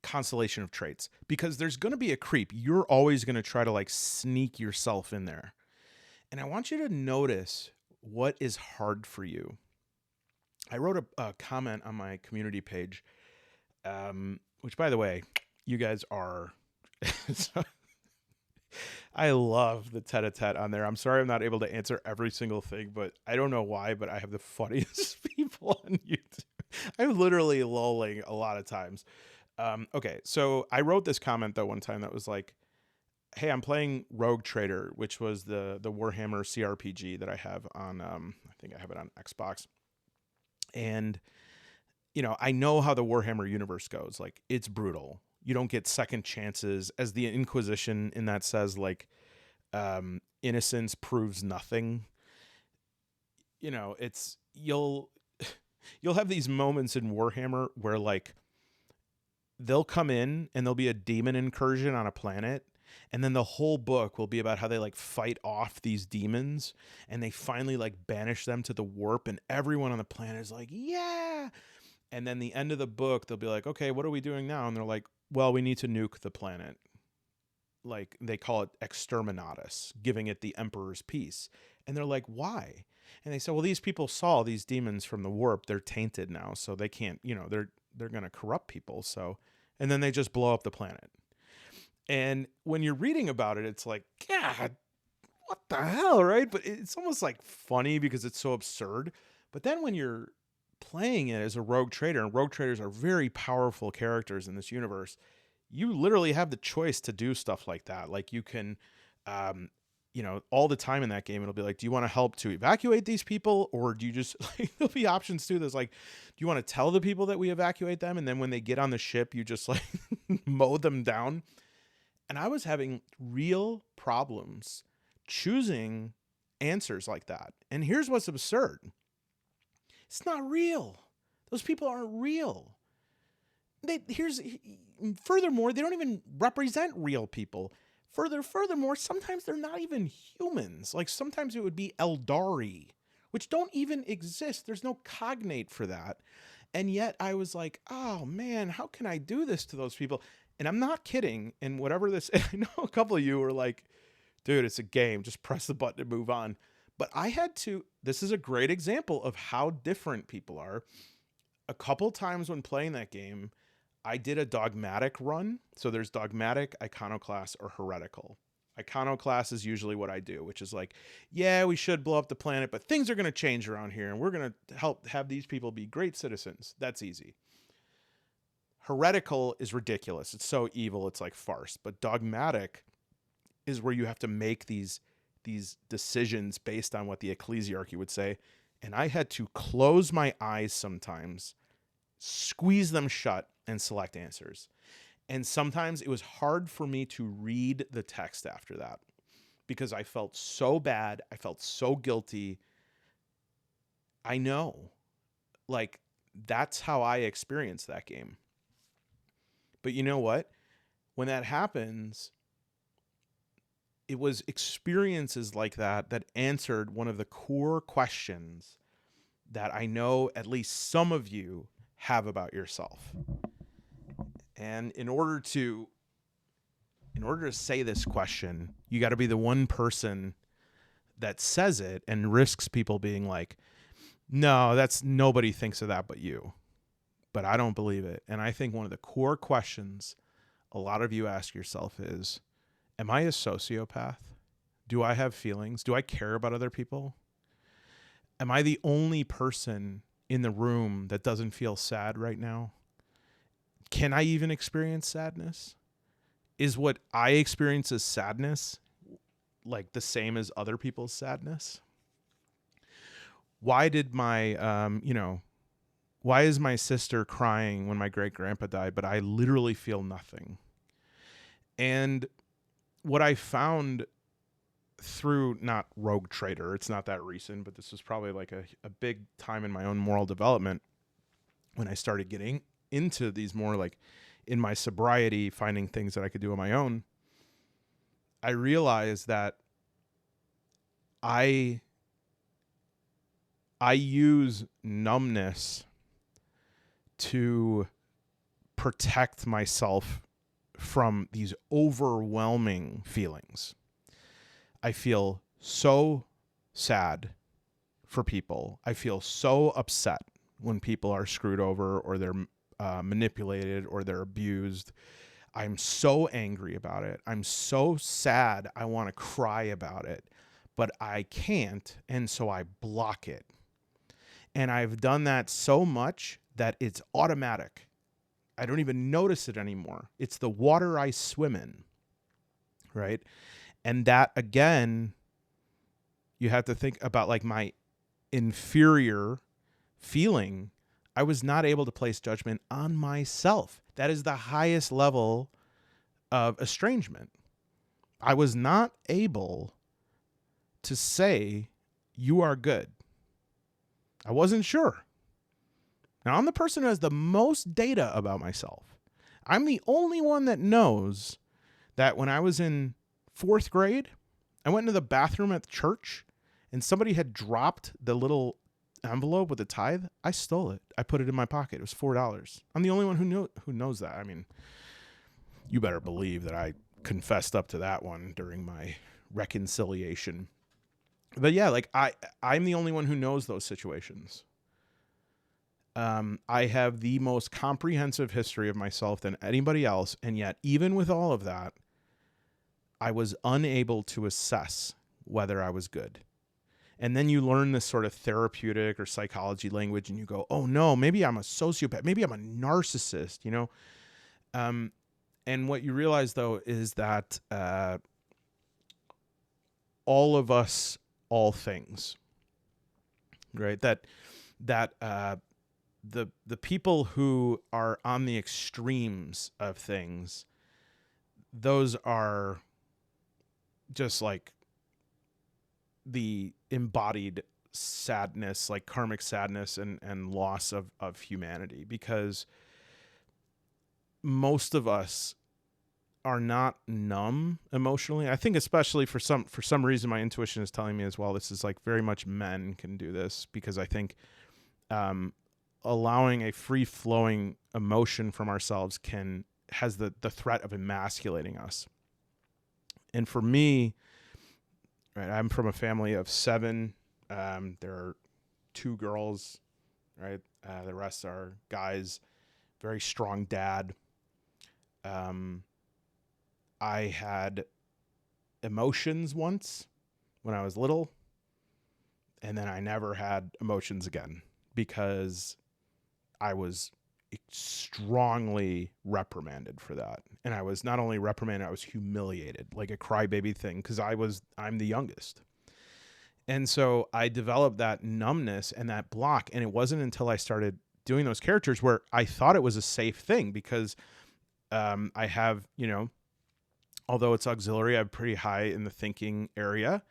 constellation of traits, because there's going to be a creep. You're always going to try to like sneak yourself in there. And I want you to notice what is hard for you. I wrote a comment on my community page, which, by the way, you guys are... I love the tete-a-tete on there. I'm sorry I'm not able to answer every single thing, but I don't know why, but I have the funniest people on YouTube. I'm literally lolling a lot of times. Okay, so I wrote this comment, though, one time that was like, hey, I'm playing Rogue Trader, which was the Warhammer CRPG that I have on, I think I have it on Xbox. And, you know, I know how the Warhammer universe goes. Like, it's brutal. You don't get second chances, as the Inquisition in that says, like, innocence proves nothing. You know, it's, you'll have these moments in Warhammer where, like, they'll come in and there'll be a demon incursion on a planet, and then the whole book will be about how they like fight off these demons, and they finally like banish them to the warp, and everyone on the planet is like, yeah. And then the end of the book, they'll be like, okay, what are we doing now? And they're like, well, we need to nuke the planet. Like, they call it exterminatus, giving it the emperor's peace. And they're like, why? And they say, well, these people saw these demons from the warp. They're tainted now, so they can't, you know, they're going to corrupt people. So, and then they just blow up the planet. And when you're reading about it, it's like, God, what the hell, right? But it's almost like funny because it's so absurd. But then when you're playing it as a rogue trader, and rogue traders are very powerful characters in this universe, you literally have the choice to do stuff like that. Like, you can, you know, all the time in that game, it'll be like, do you want to help to evacuate these people? Or do you just, like, there'll be options too. There's like, do you want to tell the people that we evacuate them? And then when they get on the ship, you just like mow them down. And I was having real problems choosing answers like that. And here's what's absurd. It's not real. Those people aren't real. Furthermore, they don't even represent real people. Furthermore, sometimes they're not even humans. Like, sometimes it would be Eldari, which don't even exist. There's no cognate for that. And yet I was like, oh man, how can I do this to those people? And I'm not kidding. And whatever this, I know a couple of you were like, dude, it's a game. Just press the button and move on. But I had to, this is a great example of how different people are. A couple times when playing that game, I did a dogmatic run. So there's dogmatic, iconoclast, or heretical. Iconoclast is usually what I do, which is like, yeah, we should blow up the planet, but things are going to change around here, and we're going to help have these people be great citizens. That's easy. Heretical is ridiculous. It's so evil, it's like farce. But dogmatic is where you have to make these decisions based on what the ecclesiarchy would say. And I had to close my eyes sometimes, squeeze them shut, and select answers. And sometimes it was hard for me to read the text after that because I felt so bad. I felt so guilty. I know, like, that's how I experienced that game. But you know what? When that happens, it was experiences like that that answered one of the core questions that I know at least some of you have about yourself. And in order to say this question, you got to be the one person that says it and risks people being like, no, that's nobody thinks of that but you. But I don't believe it. And I think one of the core questions a lot of you ask yourself is, am I a sociopath? Do I have feelings? Do I care about other people? Am I the only person in the room that doesn't feel sad right now? Can I even experience sadness? Is what I experience as sadness like the same as other people's sadness? Why did why is my sister crying when my great grandpa died, but I literally feel nothing? And what I found through, not Rogue Trader, it's not that recent, but this was probably like a big time in my own moral development when I started getting into these more like in my sobriety, finding things that I could do on my own. I realized that I use numbness to protect myself from these overwhelming feelings. I feel so sad for people. I feel so upset when people are screwed over or they're manipulated or they're abused. I'm so angry about it. I'm so sad. I want to cry about it, but I can't. And so I block it. And I've done that so much that it's automatic. I don't even notice it anymore. It's the water I swim in, right? And that, again, you have to think about like my inferior feeling. I was not able to place judgment on myself. That is the highest level of estrangement. I was not able to say, you are good. I wasn't sure. Now, I'm the person who has the most data about myself. I'm the only one that knows that when I was in 4th grade, I went into the bathroom at the church and somebody had dropped the little envelope with the tithe. I stole it. I put it in my pocket. It was $4. I'm the only one who knows that. I mean, you better believe that I confessed up to that one during my reconciliation. But yeah, like I'm the only one who knows those situations. I have the most comprehensive history of myself than anybody else. And yet, even with all of that, I was unable to assess whether I was good. And then you learn this sort of therapeutic or psychology language and you go, oh no, maybe I'm a sociopath. Maybe I'm a narcissist, you know? And what you realize though, is that, all of us, all things, right? That the people who are on the extremes of things, those are just like the embodied sadness, like karmic sadness and loss of humanity, because most of us are not numb emotionally. I think especially for some reason my intuition is telling me as well, this is like very much men can do this, because I think allowing a free flowing emotion from ourselves has the threat of emasculating us. And for me, right, I'm from a family of 7. There are 2 girls, right? The rest are guys. Very strong dad. I had emotions once when I was little, and then I never had emotions again because I was strongly reprimanded for that. And I was not only reprimanded, I was humiliated, like a crybaby thing, because I'm the youngest. And so I developed that numbness and that block. And it wasn't until I started doing those characters where I thought it was a safe thing, because I have, although it's auxiliary, I'm pretty high in the thinking area.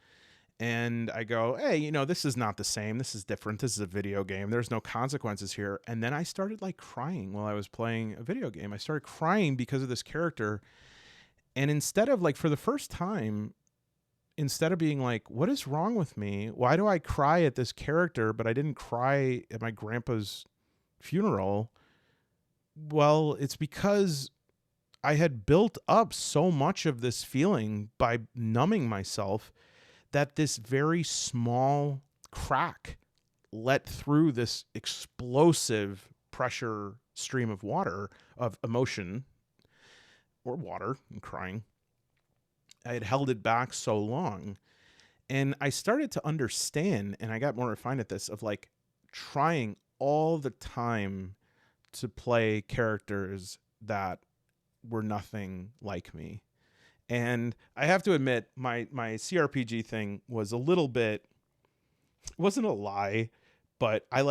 And I go, hey, this is not the same. This is different. This is a video game. There's no consequences here. And then I started like crying while I was playing a video game. I started crying because of this character. And instead of like, for the first time, instead of being like, what is wrong with me? Why do I cry at this character, but I didn't cry at my grandpa's funeral? Well, it's because I had built up so much of this feeling by numbing myself that this very small crack let through this explosive pressure stream of water, of emotion, or water, and crying. I had held it back so long. And I started to understand, and I got more refined at this, of like trying all the time to play characters that were nothing like me. And I have to admit, my CRPG thing was a little bit, it wasn't a lie, but I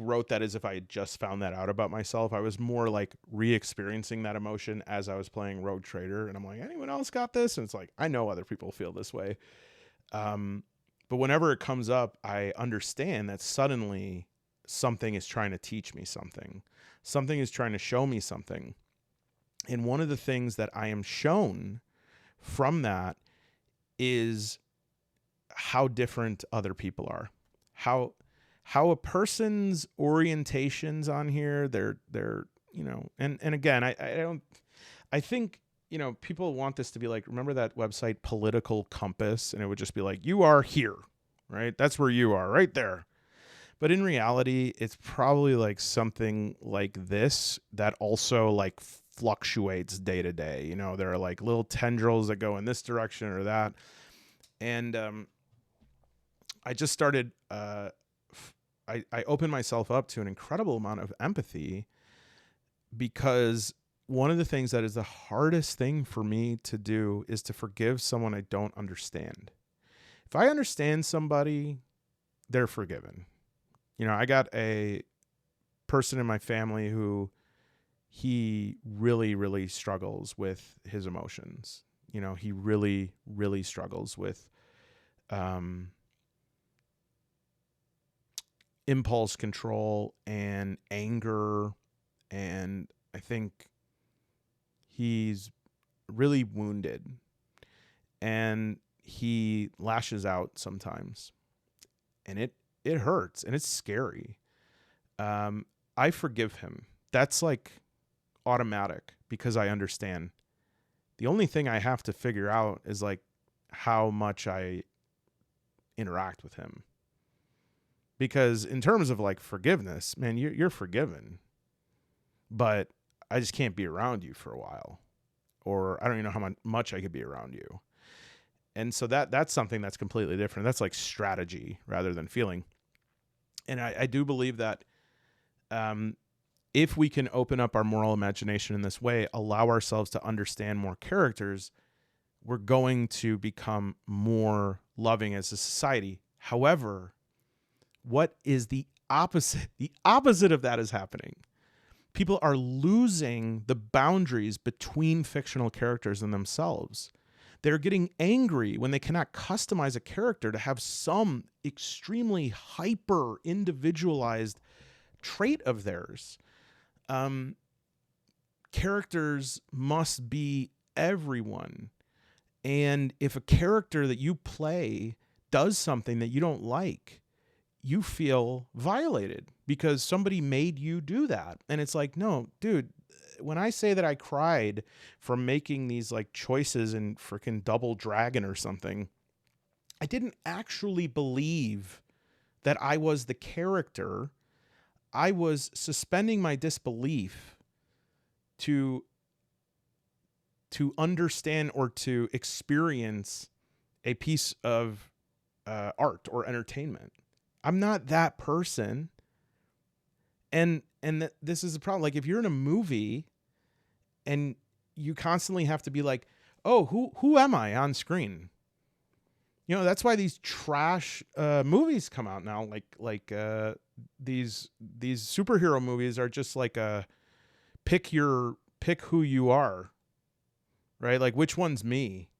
wrote that as if I had just found that out about myself. I was more like re-experiencing that emotion as I was playing Rogue Trader. And I'm like, anyone else got this? And it's like, I know other people feel this way. But whenever it comes up, I understand that suddenly something is trying to teach me something. Something is trying to show me something. And one of the things that I am shown from that is how different other people are. How a person's orientations on here, they're and again, I think, people want this to be like, remember that website Political Compass? And it would just be like, you are here, right? That's where you are, right there. But in reality, it's probably like something like this that also like fluctuates day to day. There are like little tendrils that go in this direction or that. And I just started, I opened myself up to an incredible amount of empathy, because one of the things that is the hardest thing for me to do is to forgive someone I don't understand. If I understand somebody, they're forgiven. I got a person in my family who he really, really struggles with his emotions. He really, really struggles with impulse control and anger. And I think he's really wounded, and he lashes out sometimes, and it hurts and it's scary. I forgive him. That's like automatic, because I understand. The only thing I have to figure out is like how much I interact with him. Because in terms of like forgiveness, man, you're forgiven, but I just can't be around you for a while, or I don't even know how much I could be around you. And so that's something that's completely different. That's like strategy rather than feeling. And I do believe that if we can open up our moral imagination in this way, allow ourselves to understand more characters, we're going to become more loving as a society. However, what is the opposite? The opposite of that is happening. People are losing the boundaries between fictional characters and themselves. They're getting angry when they cannot customize a character to have some extremely hyper individualized trait of theirs. characters must be everyone. And if a character that you play does something that you don't like, you feel violated because somebody made you do that. And it's like, no, dude, when I say that I cried from making these like choices in freaking Double Dragon or something, I didn't actually believe that I was the character. I was suspending my disbelief to understand or to experience a piece of art or entertainment. I'm not that person. And this is the problem. Like, if you're in a movie and you constantly have to be like, oh, who am I on screen? You know, that's why these trash movies come out now. Like these superhero movies are just like a pick who you are, right? Like, which one's me?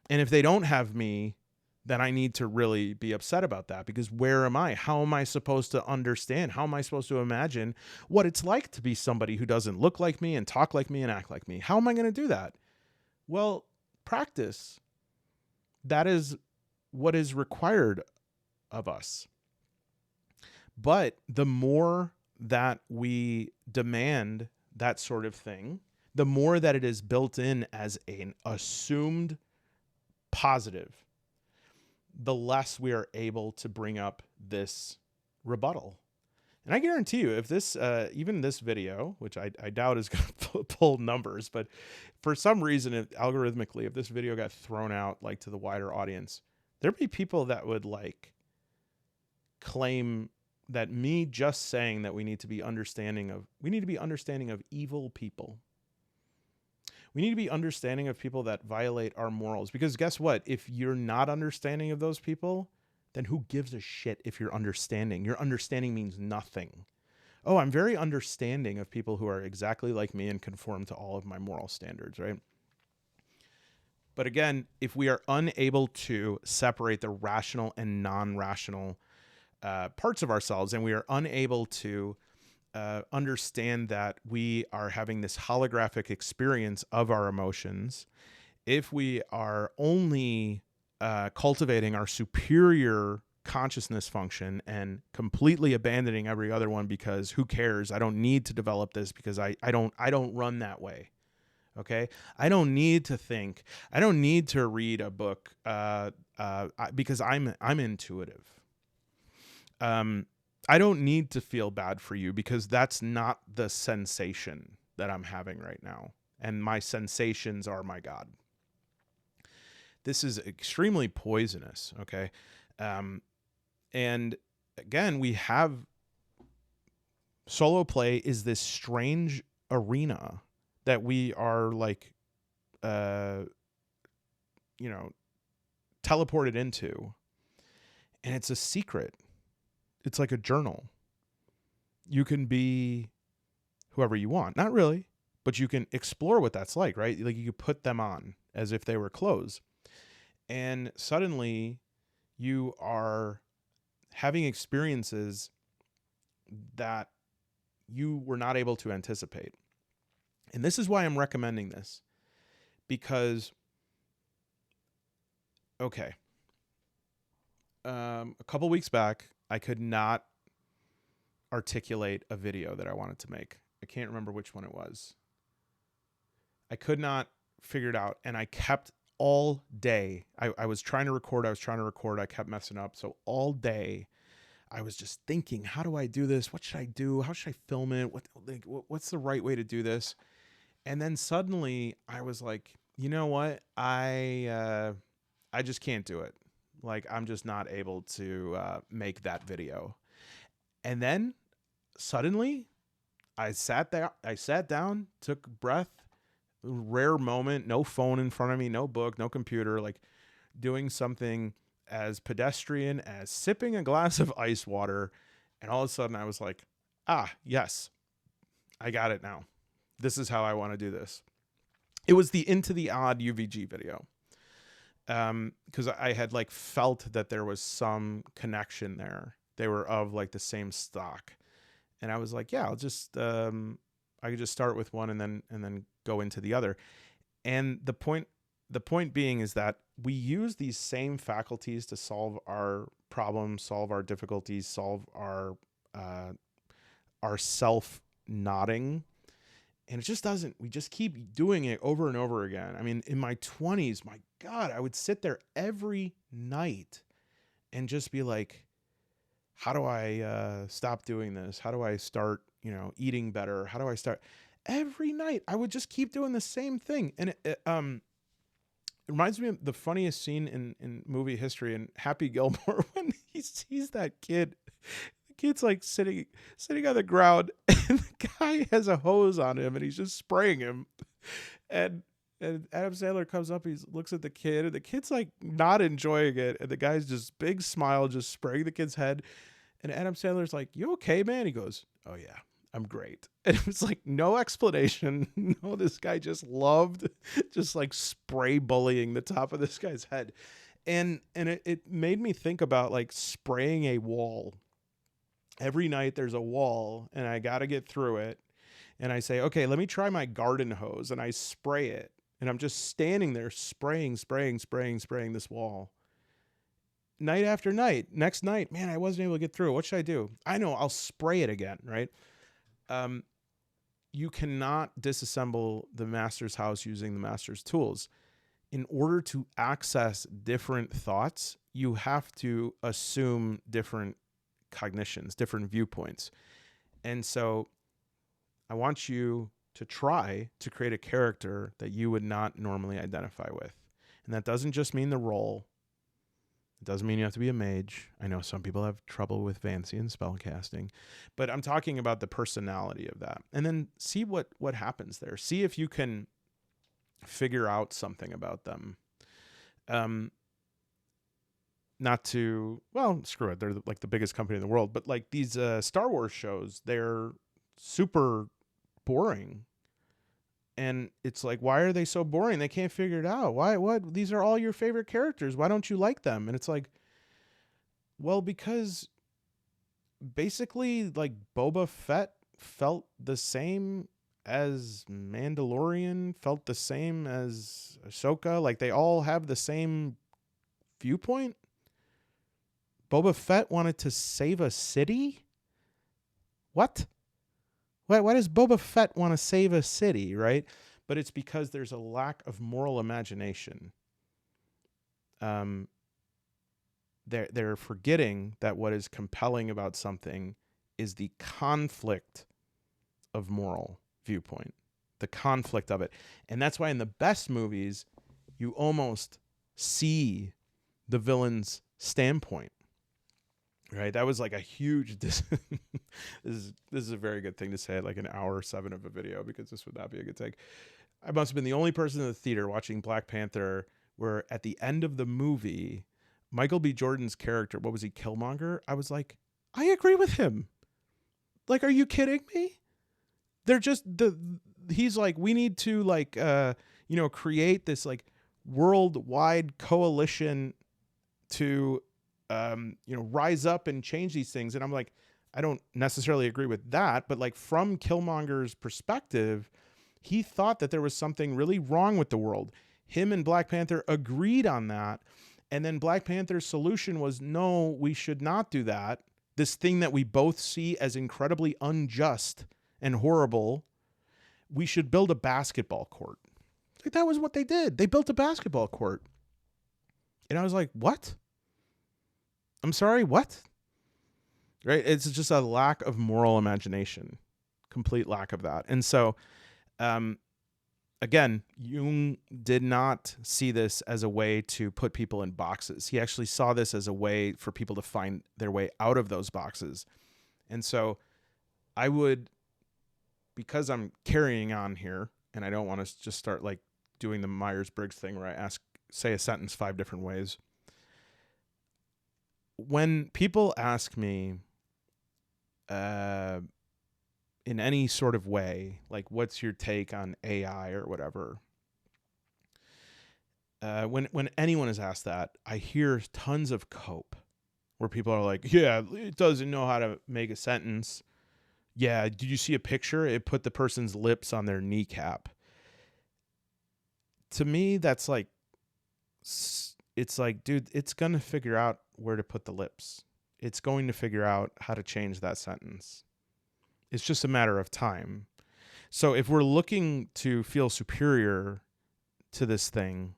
And if they don't have me, then I need to really be upset about that, because where am I? How am I supposed to understand? How am I supposed to imagine what it's like to be somebody who doesn't look like me and talk like me and act like me? How am I going to do that? Well, practice. That is what is required of us. But the more that we demand that sort of thing, the more that it is built in as an assumed positive, the less we are able to bring up this rebuttal. And I guarantee you, if this, even this video, which I doubt is going to pull numbers, but for some reason, algorithmically, if this video got thrown out like to the wider audience, there'd be people that would like claim that me just saying that we need to be understanding of evil people. We need to be understanding of people that violate our morals, because guess what? If you're not understanding of those people, then who gives a shit if you're understanding? Your understanding means nothing. Oh, I'm very understanding of people who are exactly like me and conform to all of my moral standards, right? But again, if we are unable to separate the rational and non-rational parts of ourselves, and we are unable to understand that we are having this holographic experience of our emotions, if we are only cultivating our superior consciousness function and completely abandoning every other one because who cares? I don't need to develop this because I don't run that way. Okay. I don't need to think. I don't need to read a book because I'm intuitive. I don't need to feel bad for you because that's not the sensation that I'm having right now. And my sensations are my God. This is extremely poisonous. Okay. And again, we have solo play is this strange arena that we are like, teleported into, and it's a secret. It's like a journal. You can be whoever you want. Not really, but you can explore what that's like, right? Like, you put them on as if they were clothes. And suddenly you are having experiences that you were not able to anticipate. And this is why I'm recommending this. Because, okay, a couple weeks back, I could not articulate a video that I wanted to make. I can't remember which one it was. I could not figure it out. And I kept all day. I was trying to record. I kept messing up. So all day I was just thinking, how do I do this? What should I do? How should I film it? What's the right way to do this? And then suddenly I was like, you know what? I just can't do it. Like, I'm just not able to make that video. And then suddenly I sat down, took a breath, rare moment, no phone in front of me, no book, no computer, like doing something as pedestrian as sipping a glass of ice water. And all of a sudden I was like, yes, I got it now. This is how I want to do this. It was the Into the Odd UVG video. Because I had like felt that there was some connection there. They were of like the same stock. And I was like, yeah, I could just start with one and then go into the other. And the point being is that we use these same faculties to solve our problems, solve our difficulties, solve our self nodding. And it just doesn't, we just keep doing it over and over again. I mean, in my 20s, my God, I would sit there every night and just be like, how do I stop doing this? How do I start, eating better? How do I start? Every night I would just keep doing the same thing. And it reminds me of the funniest scene in movie history in Happy Gilmore when he sees that kid. The kid's like sitting on the ground and the guy has a hose on him and he's just spraying him. And Adam Sandler comes up, he looks at the kid, and the kid's like not enjoying it. And the guy's just big smile, just spraying the kid's head. And Adam Sandler's like, "You okay, man?" He goes, "Oh yeah, I'm great." And it was like no explanation. No, this guy just loved just like spray bullying the top of this guy's head. And it made me think about like spraying a wall. Every night there's a wall and I got to get through it. And I say, okay, let me try my garden hose, and I spray it. And I'm just standing there spraying this wall. Night after night. Next night, man, I wasn't able to get through it. What should I do? I know, I'll spray it again, right? You cannot disassemble the master's house using the master's tools. In order to access different thoughts, you have to assume different cognitions, different viewpoints. And so I want you to try to create a character that you would not normally identify with. And that doesn't just mean the role. It doesn't mean you have to be a mage. I know some people have trouble with fancy and spellcasting, but I'm talking about the personality of that. And then see what happens there. See if you can figure out something about them. Not to, well, screw it. They're like the biggest company in the world, but like these Star Wars shows, they're super boring. And it's like, why are they so boring? They can't figure it out. Why? What? These are all your favorite characters. Why don't you like them? And it's like, well, because basically like Boba Fett felt the same as Mandalorian, felt the same as Ahsoka. Like they all have the same viewpoint. Boba Fett wanted to save a city? What? Why does Boba Fett want to save a city, right? But it's because there's a lack of moral imagination. They're forgetting that what is compelling about something is the conflict of moral viewpoint, the conflict of it. And that's why in the best movies, you almost see the villain's standpoint. Right, that was like a huge. This is a very good thing to say at like an hour 7 of a video, because this would not be a good take. I must have been the only person in the theater watching Black Panther where at the end of the movie, Michael B. Jordan's character, what was he, Killmonger? I was like, I agree with him. Like, are you kidding me? They're just he's like, we need to like create this like worldwide coalition to rise up and change these things. And I'm like, I don't necessarily agree with that, but like from Killmonger's perspective, he thought that there was something really wrong with the world. Him and Black Panther agreed on that. And then Black Panther's solution was, no, we should not do that. This thing that we both see as incredibly unjust and horrible, we should build a basketball court. Like, that was what they did. They built a basketball court. And I was like, what? I'm sorry, what? Right? It's just a lack of moral imagination, complete lack of that. And so, again, Jung did not see this as a way to put people in boxes. He actually saw this as a way for people to find their way out of those boxes. And so I would, because I'm carrying on here, and I don't want to just start like doing the Myers-Briggs thing where I say a sentence 5 different ways. When people ask me in any sort of way, like, what's your take on AI or whatever, when anyone is asked that, I hear tons of cope where people are like, yeah, it doesn't know how to make a sentence. Yeah, did you see a picture? It put the person's lips on their kneecap. To me, that's like, it's like, dude, it's going to figure out where to put the lips. It's going to figure out how to change that sentence. It's just a matter of time. So if we're looking to feel superior to this thing,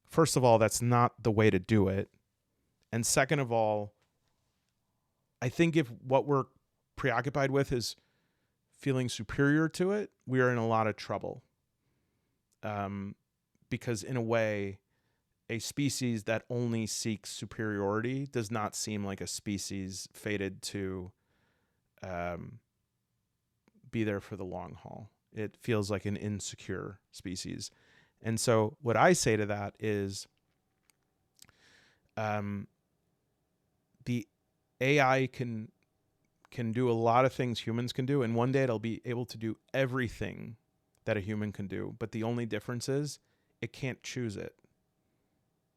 first of all, that's not the way to do it. And second of all, I think if what we're preoccupied with is feeling superior to it, we are in a lot of trouble. Because in a way, a species that only seeks superiority does not seem like a species fated to be there for the long haul. It feels like an insecure species. And so what I say to that is the AI can do a lot of things humans can do, and one day it'll be able to do everything that a human can do. But the only difference is it can't choose it.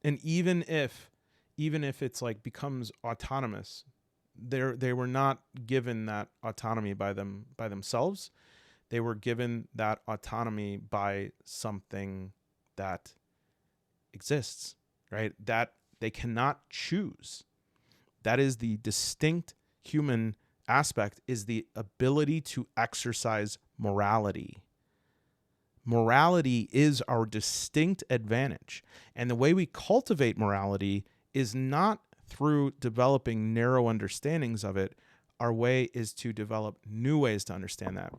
And even if it's like becomes autonomous, they were not given that autonomy by themselves. They were given that autonomy by something that exists, right? That they cannot choose. That is the distinct human aspect, is the ability to exercise morality. Morality is our distinct advantage. And the way we cultivate morality is not through developing narrow understandings of it. Our way is to develop new ways to understand that.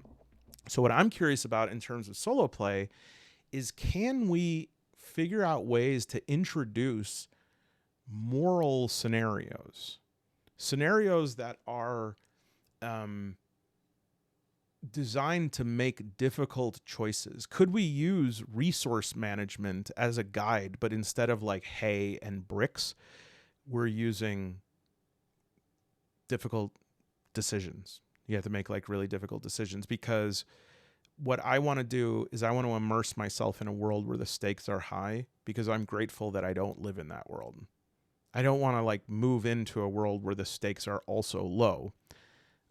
So what I'm curious about in terms of solo play is, can we figure out ways to introduce moral scenarios that are designed to make difficult choices? Could we use resource management as a guide, but instead of like hay and bricks, we're using difficult decisions? You have to make like really difficult decisions, because what I want to do is I want to immerse myself in a world where the stakes are high, because I'm grateful that I don't live in that world. I don't want to like move into a world where the stakes are also low.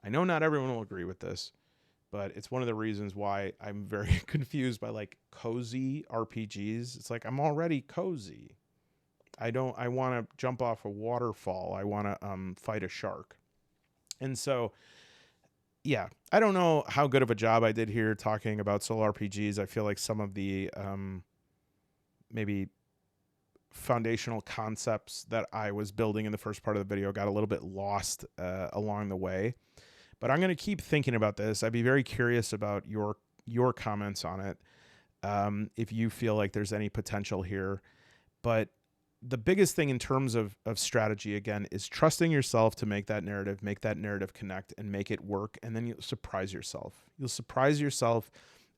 I know not everyone will agree with this, but it's one of the reasons why I'm very confused by like cozy RPGs. It's like, I'm already cozy. I want to jump off a waterfall. I want to fight a shark. And so, yeah, I don't know how good of a job I did here talking about SoloRPGs. I feel like some of the maybe foundational concepts that I was building in the first part of the video got a little bit lost along the way. But I'm going to keep thinking about this. I'd be very curious about your comments on it, if you feel like there's any potential here. But the biggest thing in terms of strategy, again, is trusting yourself to make that narrative connect and make it work. And then you'll surprise yourself. You'll surprise yourself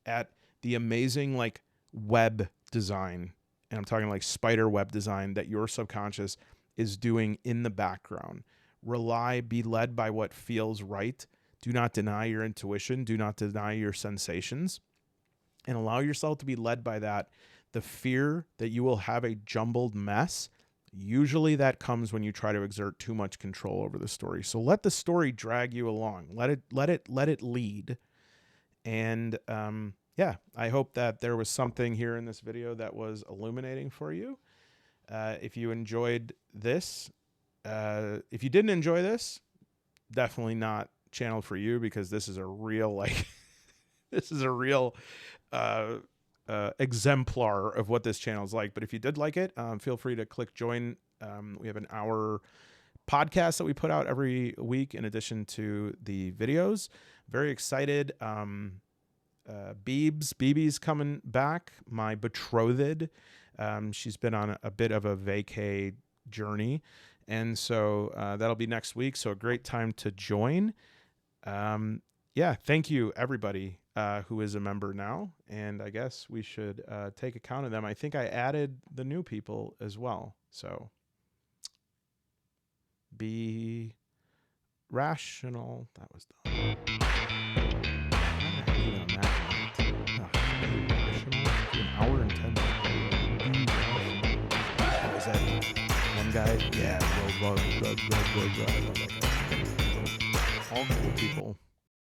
at the amazing like web design. And I'm talking like spider web design that your subconscious is doing in the background. Be led by what feels right. Do not deny your intuition. Do not deny your sensations, and allow yourself to be led by that. The fear that you will have a jumbled mess, usually that comes when you try to exert too much control over the story. So let the story drag you along. Let it lead. And yeah, I hope that there was something here in this video that was illuminating for you. If you enjoyed this, if you didn't enjoy this, definitely not channel for you, because this is a real like this is a real exemplar of what this channel is like. But if you did like it, feel free to click join. We have an hour podcast that we put out every week in addition to the videos. Very excited. BB's coming back, my betrothed. She's been on a bit of a vacay journey. And so that'll be next week. So a great time to join. Yeah, thank you, everybody who is a member now. And I guess we should take account of them. I think I added the new people as well. So be rational. That was dumb. An hour and 10 minutes. Is that one guy? Yeah. All cool people.